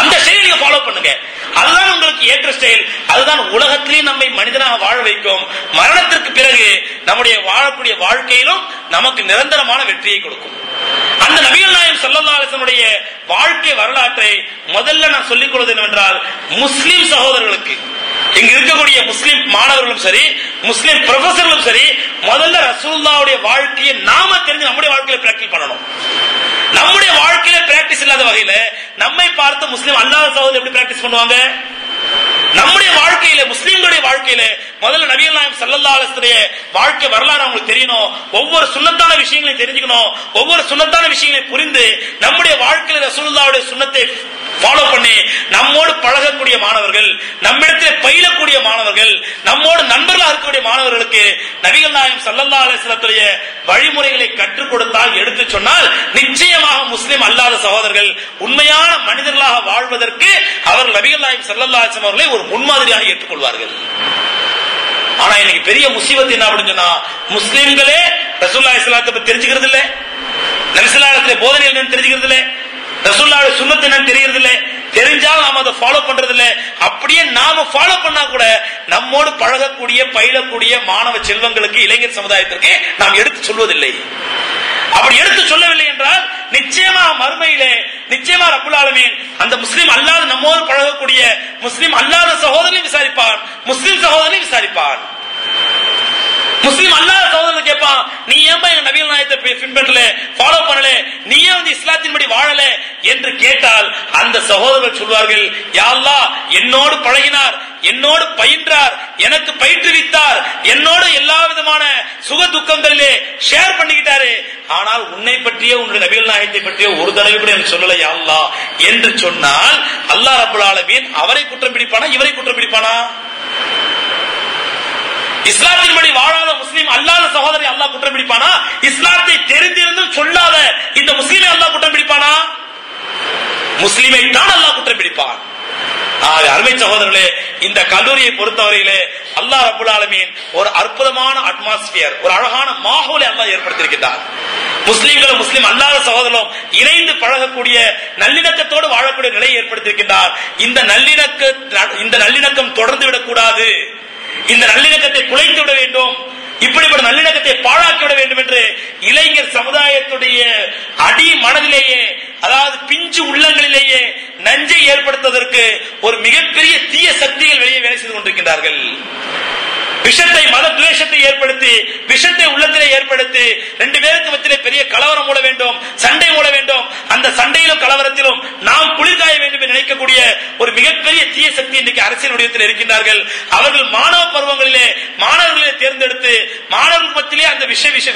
Speaker 2: அந்த ஸ்டைலை நீங்க ஃபாலோ பண்ணுங்க. அதுதான் உங்களுக்கு ஏற்ற ஸ்டைல். அதுதான் உலகத்திலேயே நம்மை மனிதனாக வாழ வைக்கும். மரணத்திற்கு பிறகு நம்முடைய வாழக்கூடிய வாழ்க்கையிலும் நமக்கு நிரந்தரமான வெற்றியை கொடுக்கும். அந்த நபிகள் நாயகம் ஸல்லல்லாஹு அலைஹி வஸல்லம் வாழ்க்கை வரலாற்றை முதல்ல நான் சொல்லிக் கொள்வது என்னவென்றால், முஸ்லிம் சகோதரர்களுக்கு, இங்க இருக்கக்கூடிய முஸ்லிம் மாணவர்களும் சரி, முஸ்லிம் ப்ரொஃபசர்களும் சரி, முதல்ல ரசூலுல்லாஹ்வுடைய வாழ்க்கையை நாம தெரிஞ்சு நம்முடைய வாழ்க்கையில பிராக்டிஸ் பண்ணணும். நம்முடைய வாழ்க்கையில பிராக்டிஸ் இல்லாத வகையில நம்மை பார்த்து முஸ்லிம் அல்லாத சகோதரர் எப்படி பிராக்டிஸ் பண்ணுவாங்க? நம்முடைய வாழ்க்கையில, முஸ்லிம்களுடைய வாழ்க்கையில முதல்ல நபிகள் நாயகம் ஸல்லல்லாஹு அலைஹி வஸல்லம் வாழ்க்கை வரலாறு அவங்களுக்கு தெரியணும். ஒவ்வொரு சுன்னத்தான விஷயங்களையும் தெரிஞ்சுக்கணும். ஒவ்வொரு சுன்னத்தான விஷயங்களை புரிந்து நம்முடைய வாழ்க்கையில ரசூலுல்லாஹ்வுடைய சுன்னத்தை ஃபாலோ பண்ணி நம்மோடு பழகக்கூடிய மாணவர்கள், நம்மிடத்தில் பயிலக்கூடிய மாணவர்கள், நம்மோடு நண்பர்களாக இருக்கக்கூடிய மாணவர்களுக்கு நபிகள் நாயகம் ஸல்லல்லாஹு அலைஹி வஸல்லம் வழிமுறைகளை கற்றுக் கொடுத்தால், எடுத்து சொன்னால், நிச்சயமாக முஸ்லிம் அல்லாத சகோதரர்கள் உண்மையான மனிதர்களாக வாழ்வதற்கு அவர்கள் நபிகள் நாயகம் ஸல்லல்லாஹு அலைஹி வஸல்லம் அவர்களை ஒரு முன்மாதிரியாக ஏற்றுக்கொள்வார்கள். ஆனா இன்னைக்கு பெரிய முசீபத் என்ன அப்படின்னு சொன்னா, முஸ்லிம்களே ரசூலுல்லாஹி ஸல்லல்லாஹு அலைஹி வஸல்லம் பத்தி தெரிஞ்சுக்கிறது இல்ல, நபி ஸல்லல்லாஹு அலைஹி வஸல்லம் போதனை என்னன்னு தெரிஞ்சுக்கிறது இல்ல, ரசூலுல்லாஹ்வுடைய சுன்னத் என்னன்னு தெரியறது இல்ல, தெரிஞ்சாலும் நாம அதை ஃபாலோ பண்றது இல்ல. அப்படியே நாம ஃபாலோ பண்ணா கூட நம்மோடு பழகக்கூடிய பயிலக்கூடிய மாணவ செல்வங்களுக்கு, இளைஞர் சமுதாயத்திற்கு நாம் எடுத்து சொல்வதில்லை. அப்படி எடுத்து சொல்லவில்லை என்றால் நிச்சயமா மறுமையிலே நிச்சயமா ரப்புல் ஆலமீன் அந்த முஸ்லிம் அல்லாத நம்மோடு பழகக்கூடிய முஸ்லிம் அல்லாத சகோதரனை விசாரிப்பான், முஸ்லிம் சகோதரனை விசாரிப்பான். முஸ்லிம் அல்லாத சகோதரன் கேட்பான், நீ ஏன்பா எங்க நபிகள் நாயகத்தை பின்பற்றல, ஃபாலோ பண்ணல, நீ ஏன் வந்து இஸ்லாத்தின்படி வாழல என்று கேட்டால் அந்த சகோதரர்கள் சொல்வார்கள், யா அல்லாஹ், என்னோடு பழகினார், என்னோடு பயின்றார், எனக்கு பயிற்றுவித்தார், என்னோடு எல்லா விதமான சுக துக்கங்களிலே ஷேர் பண்ணிக்கிட்டாரு, ஆனால் உன்னை பற்றிய உன்னுடைய நபிகள் நாயகத்தை பற்றிய ஒரு தடவை கூட எனக்கு சொல்லல யா அல்லாஹ் என்று சொன்னால் அல்லாஹ் ரப்பல் ஆலமீன் அவரை குற்றம் பிடிப்பானா, இவரை குற்றம் பிடிப்பானா? இஸ்லாத்தின்படி வாழாத முஸ்லிம் அல்லாத சகோதரி அல்லாஹ் குற்றம் பிடிப்பானா? இஸ்லாத்தை தெரிந்திருந்தும் சொல்லாத இந்த முஸ்லிமை அல்லாஹ் குற்றம் பிடிப்பானா? முஸ்லிமை தான் அல்லாஹ் குற்றம் பிடிப்பான். அருமை சகோதரர்களே, இந்த கல்லூரியை பொறுத்தவரையிலே அல்லாஹ் ரப்பல் ஆலமீன் ஒரு அற்புதமான அட்மாஸ்பியர், ஒரு அழகான மாஹோலை அல்லாஹ் ஏற்படுத்தியிருக்கிறார். முஸ்லிம்களும் முஸ்லிம் அல்லாத சகோதரர்களும் இணைந்து பழகக்கூடிய நல்லிணக்கத்தோடு வாழக்கூடிய நிலையை ஏற்படுத்தியிருக்கிறார். இந்த நல்லிணக்கம் தொடர்ந்து விடக்கூடாது, இந்த நல்லிணக்கத்தை குலைத்து விட வேண்டும், இப்படிப்பட்ட நல்லிணக்கத்தை பாழாக்கி விட வேண்டும் என்று இளைஞர் சமுதாயத்துடைய அடி மனதிலேயே, அதாவது பிஞ்சு உள்ளங்களிலேயே நஞ்சை ஏற்படுத்துவதற்கு ஒரு மிகப்பெரிய தீய சக்திகள் வெளியே வேலை செய்து கொண்டிருக்கின்றார்கள். விஷத்தை, மத துவேஷத்தை ஏற்படுத்தி, விஷத்தை உள்ளத்திலே ஏற்படுத்தி, ரெண்டு பேருக்கு மத்தியிலே பெரிய கலவரம் மூட வேண்டும், சண்டை மூட வேண்டும், அந்த சண்டையிலும் கலவரத்திலும் நாம் குளிர்காய வேண்டும் என்று நினைக்கக்கூடிய ஒரு மிகப்பெரிய தீய சக்தி இன்றைக்கு அரசியல் வடிவத்தில் இருக்கின்றார்கள். அவர்கள் மாணவ பருவங்களிலே மாணவர்களை தேர்ந்தெடுத்து மாணவர்கள் மத்தியிலே அந்த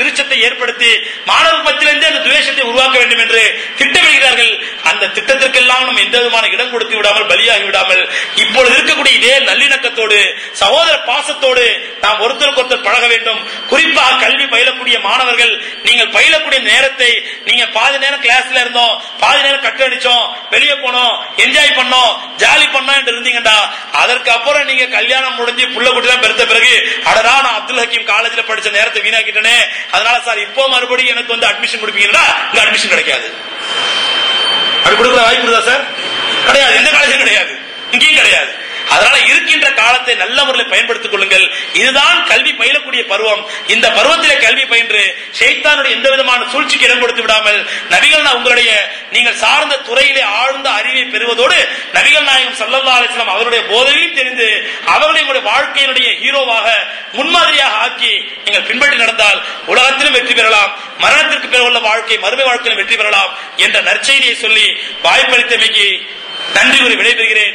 Speaker 2: விருட்சத்தை ஏற்படுத்தி மாணவர்கள் மத்தியிலிருந்தே அந்த துவேஷத்தை உருவாக்க வேண்டும் என்று திட்டமிடுகிறார்கள். அந்த திட்டத்திற்கெல்லாம் நாம் எந்த விதமான இடம் கொடுத்து விடாமல், பலியாகி விடாமல், இப்பொழுது இருக்கக்கூடிய இதே நல்லிணக்கத்தோடு சகோதர பாசத்தோடு நாம் ஒருத்தருக்கு ஒருத்தர் பழக வேண்டும். குறிப்பாக கல்வி பயிலக்கூடிய மாணவர்கள், நீங்கள் பயிலக்கூடிய நேரத்தை நீங்க பாதி நேரம் கிளாஸ்ல இருந்தோம், பாதி நேரம் கட்டு அடிச்சோம், வெளியே போனோம், என்ஜாய் பண்ணோம், ஜாலி பண்ணோம் என்று இருந்தீங்கடா, அதற்கு அப்புறம் நீங்க கல்யாணம் முடிஞ்சு புள்ள குட்டி தான் பெருத்த பிறகு, அடடா நான் அப்துல் ஹக்கீம் காலேஜ்ல படிச்ச நேரத்தை வீணாக்கிட்டேனே, அதனால சார் இப்போ மறுபடியும் எனக்கு வந்து அட்மிஷன் கொடுப்பீங்களா? இங்க அட்மிஷன் கிடைக்காது. அப்படி கொடுக்குற வாய்ப்பு இருக்குதா சார்? கிடையாது. எந்த காலேஜும் கிடையாது, இங்கேயும் கிடையாது. அதனால இருக்கின்ற காலத்தை நல்ல முறையில் பயன்படுத்திக் கொள்ளுங்கள். இதுதான் கல்வி பயிலக்கூடிய பருவம். இந்த பருவத்திலே கல்வி பயின்று ஷைத்தானுடைய எந்த விதமான சூழ்ச்சிக்கு இடம் கொடுத்து விடாமல், நபிகள் உங்களுடைய நீங்கள் சார்ந்த துறையிலே ஆழ்ந்த அறிவை பெறுவதோடு நபிகள் நாயகம் ஸல்லல்லாஹு அலைஹி வஸல்லம் அவருடைய போதனையும் தெரிந்து அவர்களை உங்களுடைய வாழ்க்கையினுடைய ஹீரோவாக, முன்மாதிரியாக ஆக்கி நீங்கள் பின்பற்றி நடந்தால் உலகத்திலும் வெற்றி பெறலாம், மரணத்திற்கு பிறகு உள்ள வாழ்க்கை மறுமை வாழ்க்கையிலும் வெற்றி பெறலாம் என்ற நற்செய்தியை சொல்லி வாய்ப்பளித்தமைக்கு நன்றி கூறி விடைபெறுகிறேன்.